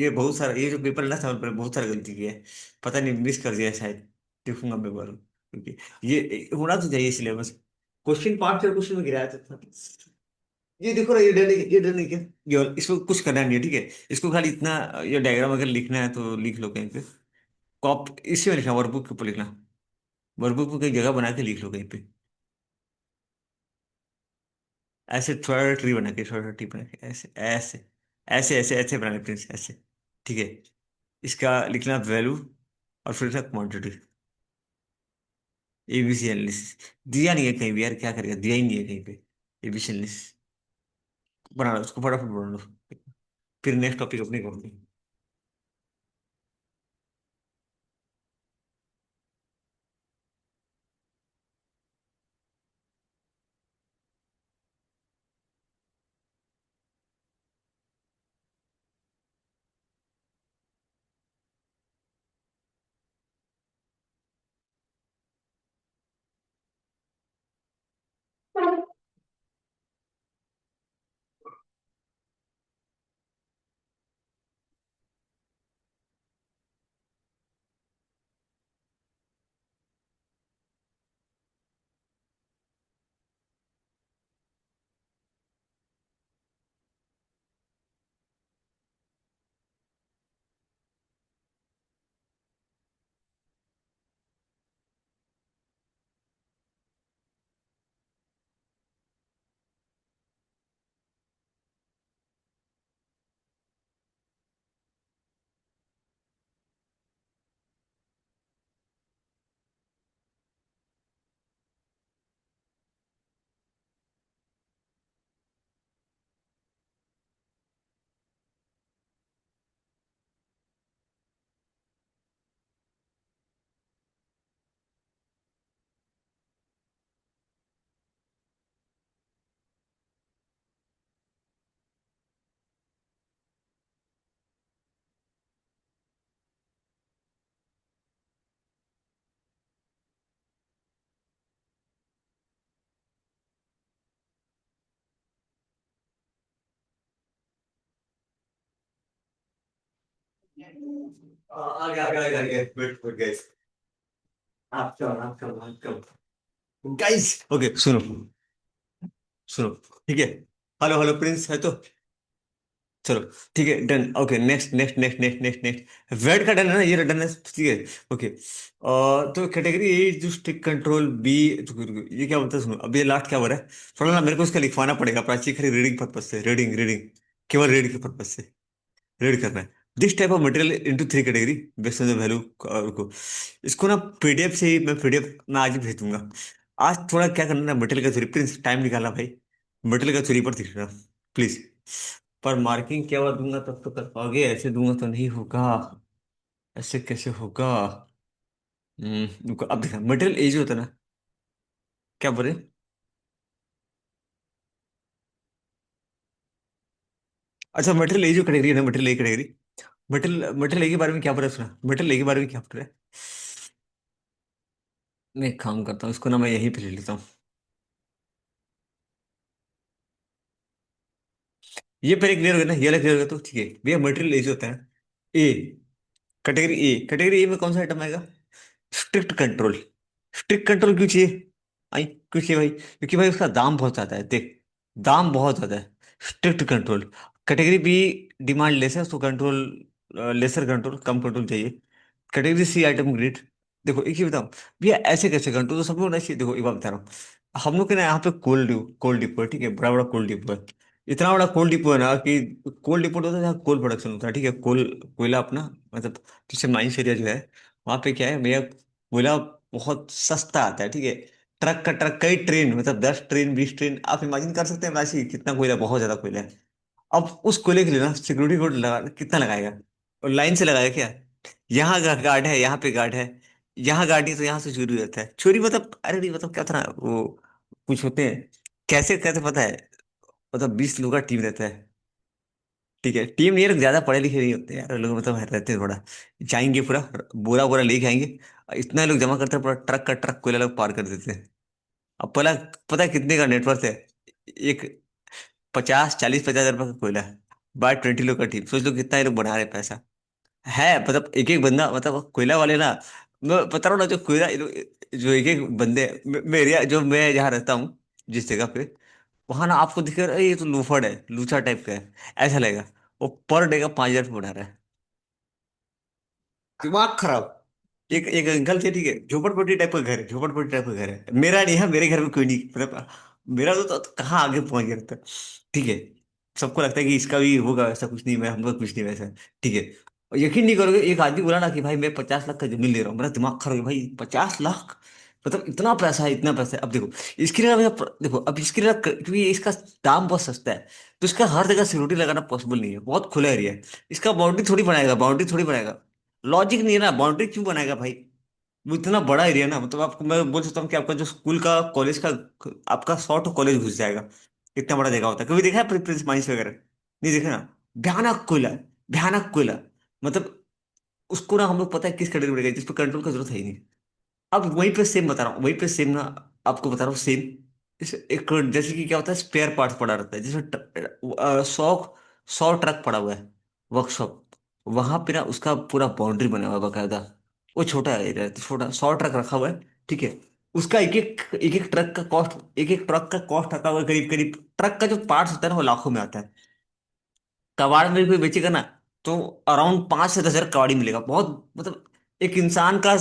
ये बहुत सारा, ये जो पेपर है ना समय पर बहुत सारा गलती किया है। पता नहीं मिस कर दिया है शायद। देखूंगा मैं एक बार, क्योंकि ये होना तो चाहिए सिलेबस। क्वेश्चन पांच छह क्वेश्चन में गिराया था। ये देखो ना, ये डर नहीं क्या? इसको कुछ करना नहीं है, ठीक है। इसको खाली इतना, ये डायग्राम अगर लिखना है तो लिख लो कहीं पे। कॉप इसी में लिखना, वर्कबुक के ऊपर लिखना। वर्कबुक में कहीं जगह बना के लिख लो कहीं पे। ऐसे थोड़ा ट्री बना के, थोड़ा ट्री बना के, ऐसे ऐसे ऐसे ऐसे ऐसे बनाने प्रिंस, ऐसे। ठीक है। इसका लिखना वैल्यू, और फिर लिखना क्वांटिटी। ABC analysis. दिया नहीं है कहीं भी यार, क्या करेगा, दिया ही नहीं है कहीं पे। एबीसी एनालिसिस बना लो उसको, फटाफट बना लो। फिर नेक्स्ट टॉपिक अपने करोगे। आ गया वेट वेट गाइस। आप कब गाइस, ओके सुनो, सुनो। ठीक है। हेलो हेलो प्रिंस है तो। चलो। ठीक है, done. Okay, next next next next next next VED का डन है ना, ये डन है, ठीक है। ओके। तो कैटेगरी ए जो स्टिक कंट्रोल बी। ये क्या बोलता है, सुनो, अब ये लास्ट क्या हो रहा है। थोड़ा ना मेरे को इसका लिखवाना पड़ेगा प्राची, खाली रीडिंग पर्पज से, रीडिंग रीडिंग, केवल रीडिंग के पर्पज से रीड करना है। This type of material into three category based on the value को। इसको ना पीडीएफ से ही, मैं पीडीएफ मैं आज ही भेज दूंगा। आज थोड़ा क्या करना ना, मटेरियल का थ्योरी प्रिंस टाइम निकालना भाई। मटेरियल का थ्योरी पर दिखना प्लीज। पर मार्किंग क्या हुआ दूंगा तब तो कर पाओगे, ऐसे दूंगा तो नहीं होगा। ऐसे कैसे होगा? रुको, अब देखना मटेरियल एज होता है ना। क्या बोले? अच्छा, मटेरियल एज कैटेगरी है ना, material A category. Material A के बारे में क्या पता, सुना मटेरियल ए के बारे में क्या पता है। मैं एक काम करता हूँ, इसको ना मैं यहीं पे ले लेता हूँ। ये पहले क्लियर हो गया ना, ये वाला क्लियर हो गया तो ठीक है भैया। मटेरियल एज होता है ए, कैटेगरी ए। कैटेगरी ए में कौन सा आइटम आएगा? Strict control. स्ट्रिक्ट कंट्रोल क्यों चाहिए? आई कुछ नहीं भाई, क्योंकि भाई उसका दाम बहुत ज्यादा है, देख, दाम बहुत ज्यादा है। Strict control. Category B demand less है, उसको कंट्रोल, लेसर कंट्रोल, कम कंट्रोल चाहिए। Category C item grade. देखो एक ही बताऊं भैया, ऐसे कैसे कंट्रोल, तो सब लोग होना चाहिए। देखो एक बात बता रहा हूँ, हम लोग के ना यहाँ पे कोल्ड डिपो है, ठीक है, बड़ा बड़ा कोल्ड डिपो है। इतना बड़ा कोल्ड डिपो है ना कि कोल्ड डिपो होता है जहाँ कोल प्रोडक्शन होता है, ठीक है, कोयला अपना, मतलब जैसे माइंस एरिया जो है, वहाँ पे क्या है भैया, कोयला बहुत सस्ता आता है, ठीक है। ट्रक का ट्रक, कई ट्रेन, मतलब 10 ट्रेन 20 ट्रेन, आप इमेजिन कर सकते हैं राशि, कितना कोयला, बहुत ज्यादा कोयला है। अब उस कोयले के लिए ना सिक्योरिटी गार्ड लगा, कितना लगाएगा, और लाइन से लगाएगा क्या। यहाँ गार्ड है, यहाँ पे गार्ड है, यहाँ गार्ड नहीं तो यहाँ से चोरी हो जाता है। चोरी मतलब, अरे नहीं मतलब क्या था ना वो, कुछ होते हैं, कैसे कैसे पता है, मतलब 20 लोगों का टीम रहता है, ठीक है, टीम नहीं है, ज्यादा पढ़े लिखे नहीं होते यार लोग, मतलब रहते हैं थोड़ा, जाएंगे पूरा बोरा बोरा लेके आएंगे, इतना लोग जमा करते हैं, पूरा ट्रक का ट्रक कोयला लोग पार कर देते हैं। अब पहला, पता है कितने का नेटवर्थ है, एक 50 40 50 हजार रुपये का कोयला है, बाय 20 लोग का टीम, सोच लो कितना ये लोग बना रहे हैं पैसा। है मतलब एक एक बंदा, मतलब कोयला वाले ना, मैं बता रहा हूँ ना, जो कोयला जो एक एक बंदे, मेरे जो मैं जहाँ रहता हूँ, जिस जगह पे, वहां ना आपको दिखेगा, अरे ये तो लूफड़ है, लूचा टाइप का है, ऐसा लगेगा। वो पर डे का 5 हजार बना रहा है, दिमाग खराब। एक एक अंकल थे, ठीक है, झोपड़पट्टी टाइप का घर है, झोपड़पट्टी टाइप का घर है, मेरा नहीं है, मेरे घर में कोई नहीं, मतलब मेरा तो कहाँ आगे पहुंच गया था, ठीक है। सबको लगता है कि इसका भी होगा, ऐसा कुछ नहीं, मैं हमको कुछ नहीं वैसा, ठीक है। और यकीन नहीं करोगे, एक आदमी बोला ना कि भाई मैं 50 लाख का जमीन ले रहा हूँ, मेरा दिमाग खराब हो गया, भाई 50 लाख, मतलब इतना पैसा है, इतना पैसा है। अब देखो इसके लिए देखो, अब इसके लिए क्योंकि इसका दाम बहुत सस्ता है, तो इसका हर जगह सिक्योरिटी लगाना पॉसिबल नहीं है, बहुत खुला एरिया है। इसका बाउंड्री थोड़ी बनाएगा, बाउंड्री थोड़ी बनाएगा, लॉजिक नहीं है ना, बाउंड्री क्यों बनाएगा भाई। वो इतना बड़ा एरिया ना, मतलब आपको मैं बोल सकता हूँ कि आपका जो स्कूल का, कॉलेज का, आपका 100 कॉलेज घुस जाएगा, इतना बड़ा जगह होता है। कभी देखा है प्रिंस माइंस वगैरह, नहीं देखा ना। भयानक कोयला है, भयानक कोयला, मतलब उसको ना हम लोग, पता है किस कैटेगरी में, जिस पर कंट्रोल का जरूरत है ही नहीं। अब वहीं पे सेम बता रहा हूँ, वहीं पे सेम ना, आपको बता रहा हूँ सेम। इस एक, जैसे कि क्या होता है, स्पेयर पार्ट पड़ा रहता है, जैसे 100 ट्रक पड़ा हुआ है, वर्कशॉप, वहां पे ना उसका पूरा बाउंड्री बना हुआ है बकायदा। वो छोटा एरिया है, तो छोटा 100 ट्रक रखा हुआ है, ठीक है। उसका एक एक ट्रक का कॉस्ट, एक एक ट्रक का कॉस्ट रखा हुआ है, करीब करीब ट्रक का जो पार्ट्स होता है ना, वो लाखों में आता है। कबाड़ में कोई बेचेगा ना, तो अराउंड 5 से 10 हजार कबाड़ी मिलेगा, बहुत मतलब, एक इंसान का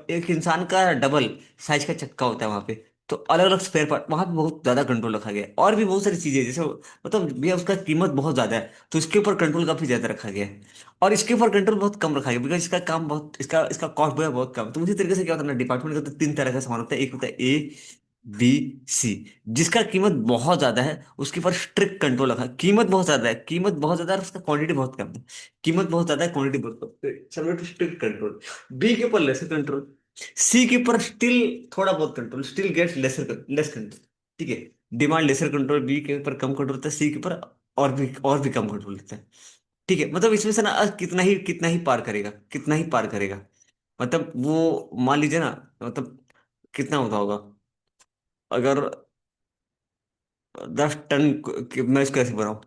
एक इंसान का डबल साइज का चक्का होता है वहां पे। तो अलग अलग स्पेयर पार्ट वहां पे बहुत ज्यादा कंट्रोल रखा गया है, और भी बहुत सारी चीजें जैसे, मतलब भैया उसका कीमत बहुत ज्यादा है, तो इसके ऊपर कंट्रोल काफी ज्यादा रखा गया है। और इसके ऊपर कंट्रोल बहुत कम रखा गया, बिकॉज इसका काम बहुत, इसका इसका कॉस्ट जो है बहुत कम। तो उसी तरीके से क्या होता है ना, डिपार्टमेंट का तो 3 तरह का सामान होता है, एक होता है ए, बी, सी। जिसका कीमत बहुत ज्यादा है उसके ऊपर स्ट्रिक्ट कंट्रोल रखा है। कीमत बहुत ज्यादा है, कीमत बहुत ज्यादा है, और उसका क्वांटिटी बहुत कम है। कीमत बहुत ज्यादा है, क्वांटिटी बहुत कम, सबमिट स्ट्रिक्ट कंट्रोल। बी के ऊपर लेसर कंट्रोल। सी के ऊपर स्टिल थोड़ा बहुत control, still gets lesser less control, ठीक है। डिमांड लेसर कंट्रोल, बी के ऊपर कम कंट्रोल होता है, सी के ऊपर और भी कम कंट्रोल होता है, ठीक है। मतलब इसमें से ना कितना ही पार करेगा, कितना ही पार करेगा, मतलब वो मान लीजिए ना, मतलब कितना होता होगा, अगर 10 टन मैं इसको कैसे बनाऊं,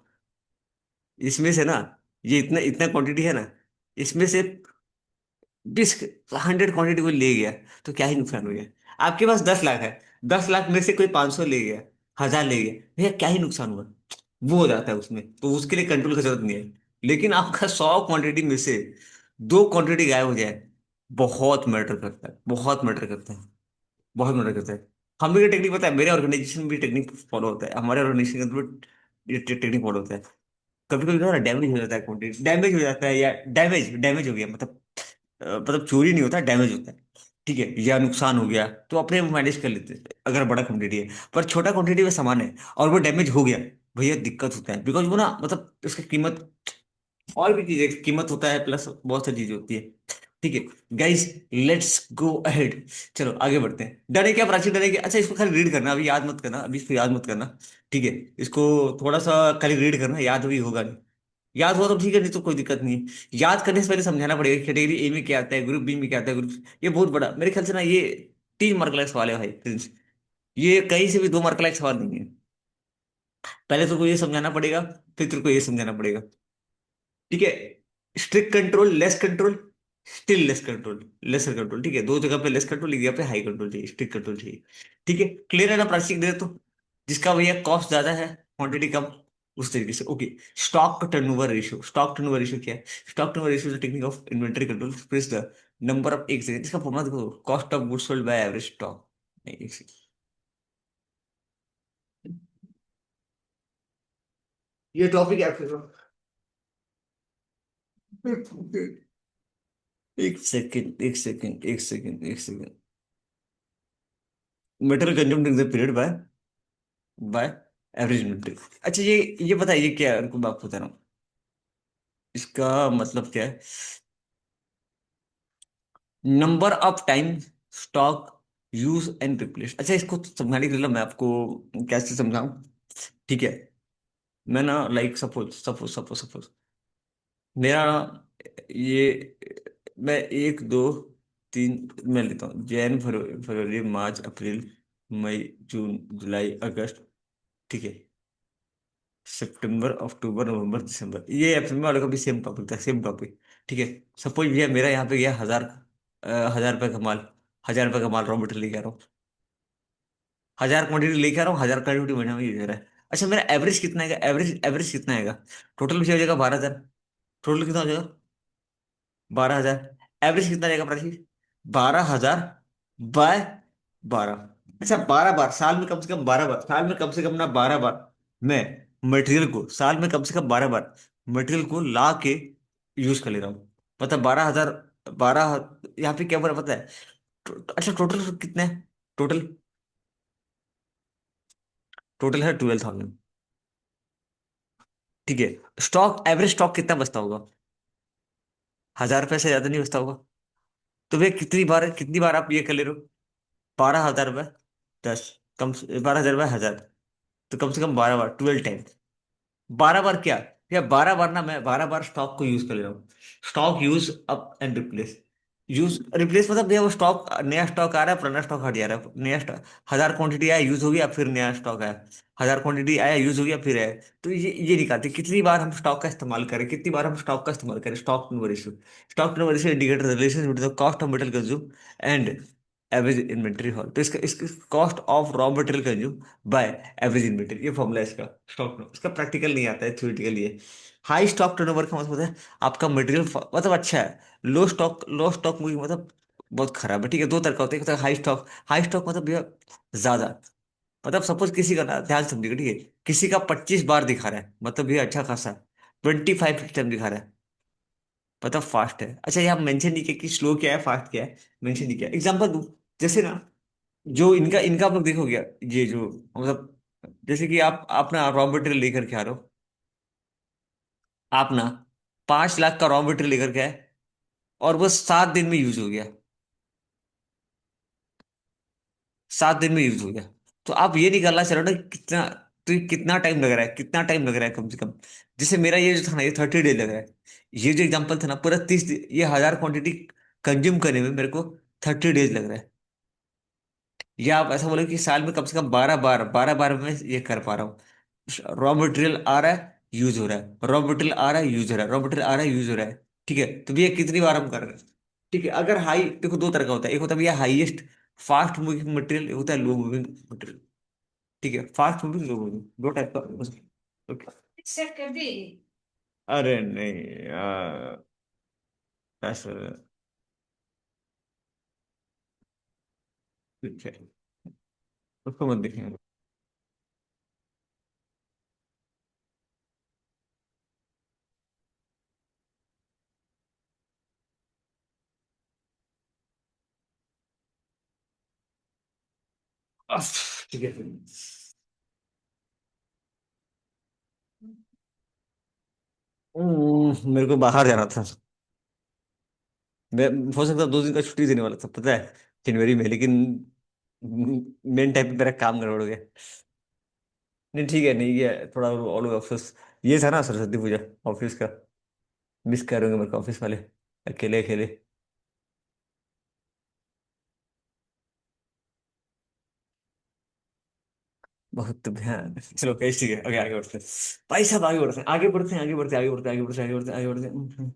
इसमें से ना, ये इतना इतना क्वांटिटी है ना, इसमें से 100 क्वांटिटी कोई ले गया, तो क्या ही नुकसान हो गया। आपके पास 10 लाख है, 10 लाख में से कोई 500 ले गया, 1000 ले गया, भैया क्या ही नुकसान हुआ, वो हो जाता है उसमें, तो उसके लिए कंट्रोल की जरूरत नहीं है। लेकिन आपका 100 क्वांटिटी में से 2 क्वांटिटी गायब हो जाए, बहुत मैटर करता है, बहुत मैटर करता है, बहुत मैटर करता है। हम भी ये टेक्निक पता है, मेरे ऑर्गेनाइजेशन में भी टेक्निक फॉलो होता है, हमारे ऑर्गेनाइजेशन के अंदर भी ये टेक्निक फॉलो होता है। कभी कभी ना डैमेज हो जाता है, क्वांटिटी डैमेज हो जाता है, या डैमेज डैमेज हो गया, मतलब मतलब चोरी नहीं होता, डैमेज होता है, ठीक है, या नुकसान हो गया, तो अपने मैनेज कर लेते हैं अगर बड़ा क्वांटिटी है। पर छोटा क्वांटिटी में सामान है और वो डैमेज हो गया, भैया दिक्कत होता है, बिकॉज वो ना, मतलब उसकी कीमत, और भी चीजें कीमत होता है, प्लस बहुत सारी चीजें होती है, ठीक है। गाइस, लेट्स गो अहेड, चलो आगे बढ़ते हैं। डरे क्या प्राची, डरे क्या, अच्छा इसको खाली रीड करना, अभी याद मत करना, अभी इसको याद मत करना, ठीक है। इसको थोड़ा सा खाली रीड करना, याद भी होगा नहीं, याद हुआ तो ठीक है, नहीं तो कोई दिक्कत नहीं है। याद करने से पहले समझाना पड़ेगा कैटेगरी ए में क्या आता है, ग्रुप बी में क्या आता है, ग्रुप, ये बहुत बड़ा मेरे ख्याल से ना, ये 3 मार्क का सवाल है भाई प्रिंस, ये कहीं से भी 2 मार्क का सवाल नहीं है। पहले तो को ये समझाना पड़ेगा, फिर तेरे को ये समझाना पड़ेगा, ठीक है। Strict control, less control, still less control, lesser control, ठीक है, दो जगह पे लेस कंट्रोल, एक जगह पे हाई कंट्रोल चाहिए, स्ट्रिक्ट कंट्रोल चाहिए। ठीक है, क्लियर है ना प्राचीन दे तो, जिसका भैया कॉस्ट ज्यादा है, क्वांटिटी कम, उस तरीके से। Okay, stock turnover ratio, stock turnover ratio क्या है? Stock turnover ratio is the technique of inventory control, express the number of, एक सेकंड, इसका फॉर्मूला देखो, cost of goods sold by average stock. नहीं, एक सेकंड, ये टॉपिक है फिर। एक सेकंड, एक सेकंड, एक सेकंड, एक second. Material consumed in the period by average inventory. अच्छा, ये बताइए क्या है, उनको मैं आपको बता रहा हूँ, इसका मतलब क्या है? Number of time stock use and replace. अच्छा, इसको समझाने के लिए मैं आपको कैसे समझाऊं? ठीक है, मैं ना, like suppose suppose suppose suppose मेरा, ये, मैं एक दो तीन, मैं लेता हूँ जैन, फरवरी, फरवरी, मार्च, अप्रैल, मई, जून, जुलाई, अगस्त, ठीक है, सितंबर, अक्टूबर, नवंबर, दिसंबर, ये अप्रैल वाले का भी सेम टॉपिक था, सेम टॉपिक। ठीक है, सपोज ये मेरा यहाँ पे गया 1000, 1000 रुपये का माल, 1000 रुपये का माल रॉ मटेरियल लेके आ रहा हूँ, 1000 क्वांटिटी लेके आ रहा हूँ, 1000 क्वांटिटी महीना में यूज हो रहा है। अच्छा, मेरा एवरेज कितना आएगा? एवरेज एवरेज कितना आएगा? टोटल भी हो जाएगा 12,000, टोटल कितना हो जाएगा? 12,000। एवरेज कितना रहेगा प्राची? 12,000 बाय 12। अच्छा, 12 बार, साल में कम से कम 12 बार, साल में कम से कम ना 12 बार मैं मटेरियल को, साल में कम से कम 12 बार मटेरियल को ला के यूज कर ले रहा हूँ। मतलब 12,000, 12, यहाँ पे क्या बोला पता है? अच्छा, टोटल कितना है? टोटल, टोटल है 12,000। ठीक है, स्टॉक, एवरेज स्टॉक कितना बचता होगा? 1000 रुपये से ज्यादा नहीं बचता होगा। तो वे कितनी बार आप ये कर ले रहे हो? 12,000 रुपये, 10, कम से 12,000 रुपये, 1000, तो कम से कम 12 बार, 12 टाइम। 12 बार क्या? या 12 बार ना, मैं 12 बार स्टॉक को यूज कर ले रहा हूँ। Stock use up and replace, use replace मतलब भैया वो स्टॉक, नया स्टॉक आ रहा है, पुराना स्टॉक हट जा रहा है, नया स्टॉक, 1000 क्वांटिटी आया, यूज हो गया, फिर नया स्टॉक आया, 1000 क्वांटिटी आया, यूज हो गया, फिर आया। तो ये निकालते हैं, कितनी बार हम स्टॉक का इस्तेमाल करें, कितनी बार हम स्टॉक का इस्तेमाल करें, stock turnover ratio. Stock turnover ratio indicator relation between the cost of metal consume and average inventory hall. तो इसका इसका cost of raw material consume by average inventory, ये फॉर्मूला है इसका। स्टॉक टर्नओवर, इसका प्रैक्टिकल नहीं आता है, थ्योरेटिकल ये। हाई स्टॉक टर्नओवर का मतलब होता है आपका मटेरियल मतलब अच्छा है, लो स्टॉक मतलब बहुत खराब है। ठीक है, दो तरह का होता है, एक होता है हाई स्टॉक, हाई स्टॉक मतलब भैया ज्यादा, मतलब सपोज किसी का ना, ध्यान से समझिएगा, ठीक है, किसी का 25 बार दिखा रहा है, मतलब भैया अच्छा खासा, 25 टाइम दिखा रहा है, मतलब फास्ट है। अच्छा, यहाँ मेंशन नहीं किया कि स्लो क्या है, फास्ट क्या है, मेंशन नहीं किया। एग्जांपल दूं, जैसे ना, जो इनका इनका आप लोग देखोगे, ये जो मतलब, जैसे कि आप ना रॉ मटेरियल लेकर के आ रहे हो, आप ना 5 लाख का रॉ मटेरियल लेकर के आए, और वो 7 दिन में यूज हो गया, 7 दिन में यूज हो गया। तो आप ये नहीं करना चाह रहे हो ना कितना, तो ये कितना टाइम लग रहा है, कितना टाइम लग रहा है कम से कम? जैसे मेरा ये जो था ना, ये 30 डेज लग रहा है। ये जो एग्जांपल था ना, पूरा 30 दिन, ये 1000 क्वांटिटी कंज्यूम करने में मेरे को 30 डेज लग रहा है। या आप ऐसा बोले कि साल में कम से कम 12 बार, 12 बार में ये कर पा रहा हूँ। रॉ मटेरियल आ रहा है, यूज हो रहा है, रॉ मटेरियल आ रहा है, यूज हो रहा है, रॉ मटेरियल आ रहा है, यूज हो रहा है। ठीक है, तो भैया कितनी बार हम कर रहे हैं? ठीक है, अगर हाई, देखो दो तरह का होता है, एक होता है भैया हाईएस्ट फास्ट मूविंग मटेरियल, एक होता है लो मूविंग मटेरियल। ठीक है, फास्ट मूविंग, लो मूविंग, दो टाइप का। ओके, सेट कर दी। अरे नहीं यार, ऐसा, ठीक है, उसको मत देखेंगे। ठीक है, मेरे को बाहर जाना था। मैं, हो सकता है 2 दिन का छुट्टी देने वाला था, पता है, जनवरी में, लेकिन मेन टाइम पे मेरा काम गड़बड़ हो गया। नहीं ठीक है, नहीं ये थोड़ा ऑल ऑफिस, ये था ना सरस्वती पूजा, ऑफिस का, मिस करेंगे मेरे को ऑफिस वाले, अकेले अकेले। बहुत ध्यान, चलो कैसे, ठीक है, आगे आगे बढ़ते हैं। भाई साहब, आगे बढ़ते हैं, आगे बढ़ते हैं, आगे बढ़ते हैं, आगे बढ़ते हैं, आगे बढ़ते हैं, आगे बढ़ते हैं, आगे बढ़ते हैं, आगे बढ़ते हैं।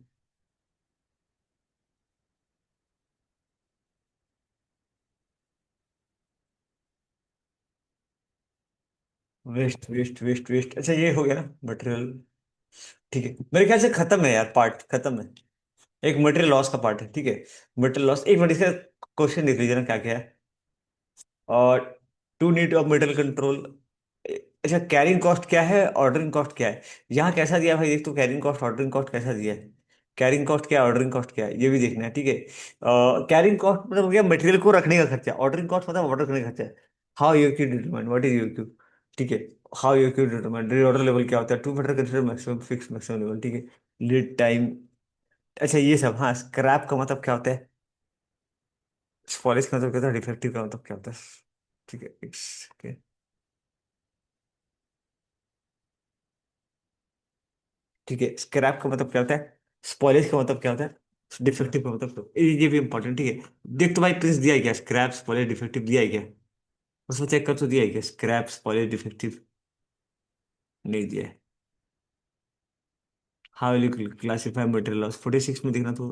वेस्ट वेस्ट वेस्ट वेस्ट, अच्छा ये हो गया ना मटेरियल। ठीक है, मेरे ख्याल से खत्म है यार, पार्ट खत्म है। एक मटेरियल लॉस का पार्ट है, ठीक है। मटेरियल लॉस, एक मिनट इसका क्वेश्चन देख लीजिए ना क्या क्या है। और two need of metal control. अच्छा, कैरिंग कॉस्ट क्या है, ऑर्डरिंग कॉस्ट क्या है। यहाँ कैसा दिया है भाई, देख तो कैरिंग कॉस्ट ऑर्डरिंग कॉस्ट कैसा दिया है। कैरिंग कॉस्ट क्या है, ऑर्डरिंग कॉस्ट क्या है, ये भी देखना है, ठीक है। कैरिंग कॉस्ट मतलब हो गया मटेरियल को रखने का खर्चा, ऑर्डरिंग कॉस्ट मतलब ऑर्डर करने का खर्चा है। How U Q determine what is U Q, ठीक है। How U Q determine order level क्या होता है, to meter consider maximum fix maximum level, ठीक है। Lead time. अच्छा ये सब, हाँ स्क्रैप का मतलब क्या होता है, स्पॉलिश का मतलब क्या होता है, डिफेक्टिव का मतलब क्या होता है, ठीक है। okay। ठीक है, स्क्रैप का मतलब क्या होता है, स्पॉलिश का मतलब क्या होता है, डिफेक्टिव का मतलब ये भी इंपॉर्टेंट, ठीक है। देख तो भाई प्रिंस दिया है क्या, स्क्रैप स्पॉलिश डिफेक्टिव दिया है क्या, उसमें चेक कर तो दिया है क्या, स्क्रैप स्पॉलिश डिफेक्टिव नहीं दिया है। How will you classify material loss, 46 में देखना तो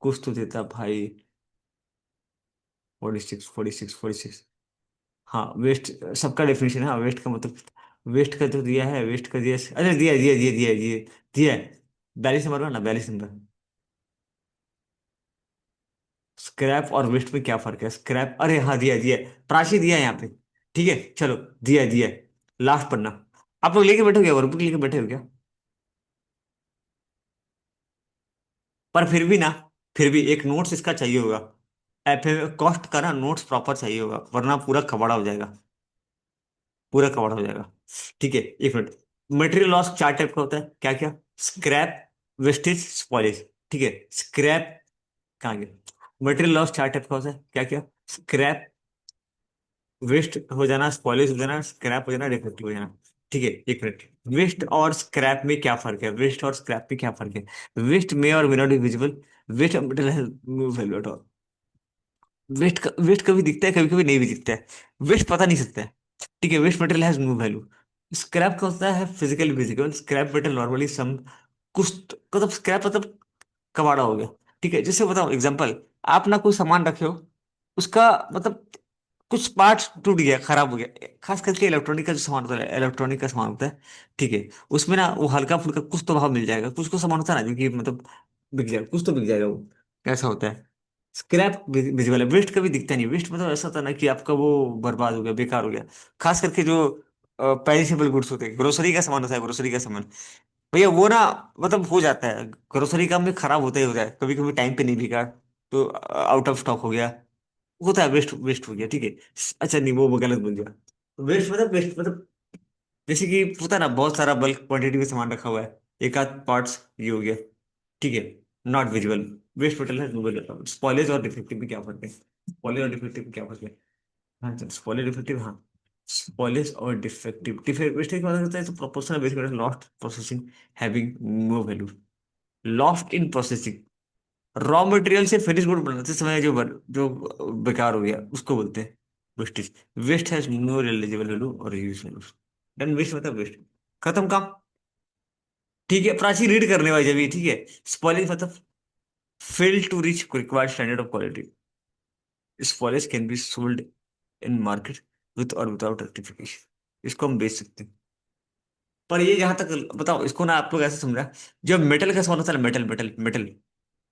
कुछ तो देता भाई। 46 46 46। हाँ वेस्ट, सबका डेफिनेशन है, हाँ वेस्ट का मतलब, वेस्ट का तो दिया है, वेस्ट का दिया है। अरे दिया दिया दिया दिया दिया दिया है। 42 नंबर का ना, 42 नंबर। स्क्रैप और वेस्ट में क्या फर्क है, स्क्रैप, अरे हाँ दिया दिया है। प्राची दिया है यहाँ पे, ठीक है चलो। दिया है। लास्ट पन्ना। आप लोग लेके बैठे हो क्या, वर्कबुक लेके बैठे हो क्या। पर फिर भी ना, फिर भी एक नोट्स इसका चाहिए होगा। फिर कॉस्ट का ना नोट्स प्रॉपर चाहिए होगा, वरना पूरा कबाड़ा हो जाएगा, पूरा कबाड़ा हो जाएगा। ठीक है, एक मिनट। मटेरियल लॉस चार टाइप का होता है, क्या क्या, स्क्रैप, वेस्टेज, स्पॉइलेज, ठीक है। स्क्रैप, कहाँ गया, मटेरियल लॉस चार टाइप का होता है, क्या क्या, स्क्रैप, वेस्ट हो जाना, स्पॉइलेज हो जाना, स्क्रैप हो जाना, डिफेक्टिव हो जाना। ठीक है, एक मिनट। वेस्ट और स्क्रैप में क्या फर्क है, वेस्ट और स्क्रैप में क्या फर्क है। वेस्ट में और may not be visible, waste material has no value at all. Waste कभी दिखता है, कभी कभी नहीं भी दिखता है। वेस्ट पता नहीं सकता है, ठीक है। Waste material has no value. Scrap का होता है physically visible, scrap material normally some, कुछ मतलब स्क्रैप मतलब कबाड़ा हो गया। ठीक है, जैसे बताओ एग्जांपल, आप ना कोई सामान रखे हो, उसका मतलब कुछ पार्ट टूट गया, खराब हो गया, खास करके इलेक्ट्रॉनिक का जो सामान होता है, इलेक्ट्रॉनिक का सामान होता है, ठीक है। उसमें ना वो हल्का फुल्का कुछ तो भाव मिल जाएगा, कुछ को सामान होता है ना जो कि मतलब बिक जाएगा, कुछ तो बिक जाएगा वो, कैसा होता है। स्क्रैप विजिबल है, वेस्ट कभी दिखता नहीं, वेस्ट मतलब ऐसा होता है ना कि आपका वो बर्बाद हो गया, बेकार हो गया। खास करके जो पेरिशेबल गुड्स होते हैं, ग्रोसरी का सामान होता है, ग्रोसरी का सामान, भैया वो ना मतलब हो जाता है, ग्रोसरी का में खराब होता ही होता है, कभी कभी टाइम पे नहीं बिका, तो आउट ऑफ स्टॉक हो गया, होता है, वेस्ट वेस्ट हो गया, ठीक है। अच्छा नहीं, वो गलत बोल दिया। वेस्ट मतलब जैसे कि होता है ना, बहुत सारा बल्क क्वांटिटी में सामान रखा हुआ है, एक आध पार्ट्स ये हो गया, ठीक है। नॉट विजिबल, वेस्ट मटेरियल है विजिबल। स्पॉइलेज और डिफेक्टिव में क्या फर्क है, स्पॉइलेज और डिफेक्टिव में क्या फर्क है। हाँ चल, स्पॉइलेज डिफेक्टिव, हाँ। स्पॉइलेज और डिफेक्टिव, डिफेक्टिव का मतलब होता है तो proportional basic lost processing, having no value, lost in processing. Raw material से फिनिश गुड बनाते समय जो बेकार हो गया उसको बोलते हैं wastage. Waste has no realisable value और यूज वैल्यू। डन, वेस्ट मतलब वेस्ट, खत्म काम। ठीक है, प्राची रीड करने वाली जब ये, ठीक है। स्पॉइलेज मतलब fail to reach required standard of quality, spoilage can be sold in market with और विदाउट रेक्टिफिकेशन, इसको हम बेच सकते हैं। पर ये जहां तक बताओ, इसको ना आप लोग ऐसे समझा, जब मेटल का सामान होता है, metal metal metal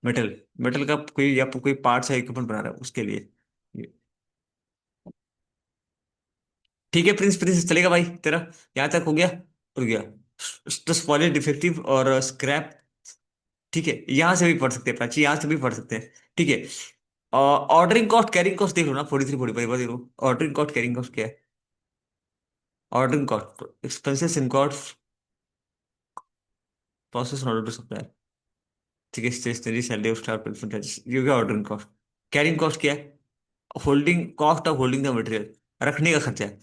metal metal का कोई या कोई पार्ट्स है, इक्विपमेंट बना रहा है उसके लिए। ठीक है प्रिंस, प्रिंस चलेगा भाई तेरा, यहाँ तक हो गया, हो गया। तो स्पॉइलेज डिफेक्टिव और स्क्रैप, ठीक है, यहाँ से भी पढ़ सकते हैं प्राची, यहाँ से भी पढ़ सकते हैं, ठीक है। ऑर्डरिंग कॉस्ट कैरिंग कॉस्ट देख लो ना, 43 45 देख लो। ऑर्डरिंग कॉस्ट कैरिंग कॉस्ट क्या है, ordering cost expenses in cost process order to supply, ठीक है। स्टेशनरी सैलरी ऑफ स्टाफ, ये हो गया ऑर्डरिंग कॉस्ट। कैरिंग कॉस्ट क्या है, holding cost of holding the material, रखने का खर्चा है।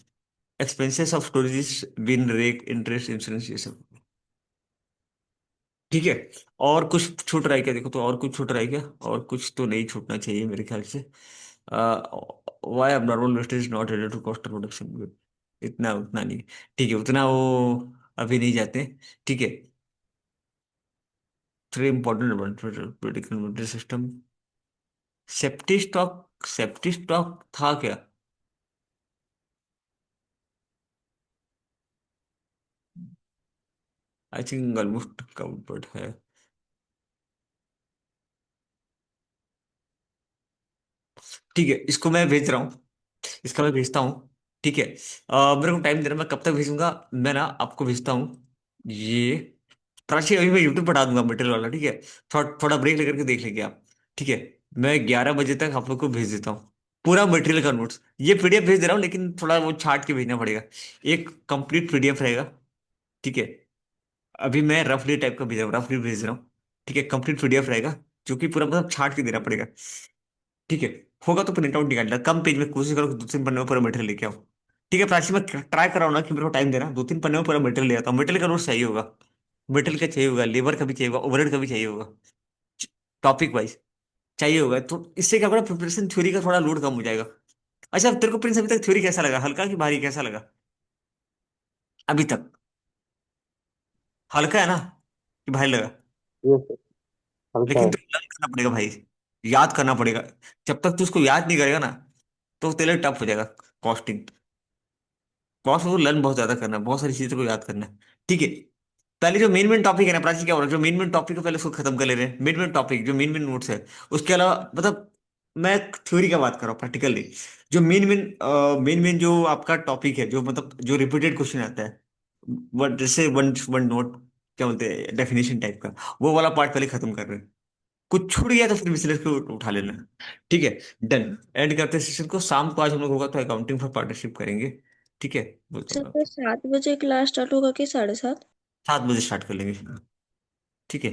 Expenses of storage, bin rack, interest, insurance, ये सब, ठीक है। और कुछ छूट रहा है क्या, देखो तो और कुछ छूट रहा है क्या, और कुछ तो नहीं छूटना चाहिए मेरे ख्याल से। Why abnormal wastage not related to cost of production, इतना उतना नहीं, ठीक है, उतना वो अभी नहीं जाते, ठीक है। Three important predicted system, safety stock, safety stock था क्या। आई थिंक ऑलमोस्ट कवर्ड है। ठीक है, इसको मैं भेज रहा हूँ, इसका मैं भेजता हूँ। ठीक है, मेरे को टाइम देना, मैं कब तक भेजूंगा, मैं ना आपको भेजता हूँ ये। प्राची अभी मैं यूट्यूब पर डाल दूंगा मटेरियल वाला, ठीक है। थोड़ा ब्रेक लेकर के देख लेंगे आप। ठीक है, मैं 11 बजे तक आप लोग को भेज देता हूँ पूरा मटेरियल का नोट्स। ये पीडीएफ भेज दे रहा हूँ, लेकिन थोड़ा वो छाट के भेजना पड़ेगा। एक कंप्लीट पीडीएफ रहेगा। ठीक है, अभी मैं रफली टाइप का भेज रहा हूँ, रफली भेज रहा हूँ। ठीक है, कंप्लीट पीडीएफ रहेगा, जो कि पूरा मतलब छाट के देना पड़ेगा। ठीक है, होगा तो प्रिंट आउट निकाल लेना, कम पेज में कोशिश करो कि 2-3 पन्ने में पूरा मटेरियल लेके आओ। ठीक है प्राची, मैं ट्राई कर रहा हूँ ना कि मेरे को टाइम देना, 2-3 पन्ने में पूरा मटेरियल ले आता हूँ। मटेरियल का नोट चाहिए होगा, मटेरियल का चाहिए होगा, लेबर का भी चाहिए होगा, ओवरहेड का भी चाहिए होगा, टॉपिक वाइज चाहिए होगा। तो इससे क्या होगा, प्रिपरेशन थ्योरी का थोड़ा लोड कम हो जाएगा। अच्छा, तेरे को प्रिंस अभी तक थ्योरी कैसा लगा, हल्का कि भारी कैसा लगा अभी तक? हल्का है ना कि भारी लगा? ये हल्का लेकिन है। तो लर्न करना पड़ेगा भाई, याद करना पड़ेगा। जब तक तू उसको याद नहीं करेगा ना, तो तेरे लिए टफ हो जाएगा कॉस्टिंग। कॉस्ट को लर्न बहुत ज्यादा करना है, बहुत सारी चीजों को याद करना है। ठीक है, पहले जो मेन मेन टॉपिक है ना प्राची, क्या हो रहा है, जो मेन मेन टॉपिक है पहले उसको खत्म कर ले रहे हैं। मेन मेन टॉपिक जो मेन मेन नोट्स है, उसके अलावा मतलब मैं थ्योरी का बात कर रहा हूँ, प्रैक्टिकली। जो मेन मेन जो आपका टॉपिक है, जो मतलब जो रिपीटेड क्वेश्चन आता है, जैसे वन वन नोट, क्या बोलते हैं, डेफिनेशन टाइप का, वो वाला पार्ट पहले खत्म कर रहे हैं। कुछ छूट गया तो फिर मिसलेस को उठा लेना। ठीक है, डन। एंड करते हैं सेशन को। शाम को आज हम लोग होगा तो अकाउंटिंग फॉर पार्टनरशिप करेंगे। ठीक है, बोलता सर हूँ मैं तो आपको। 7 बजे क्लास स्टार्ट होगा कि 7:30? 7 बजे स्टार्ट कर लेंगे। ठीक है।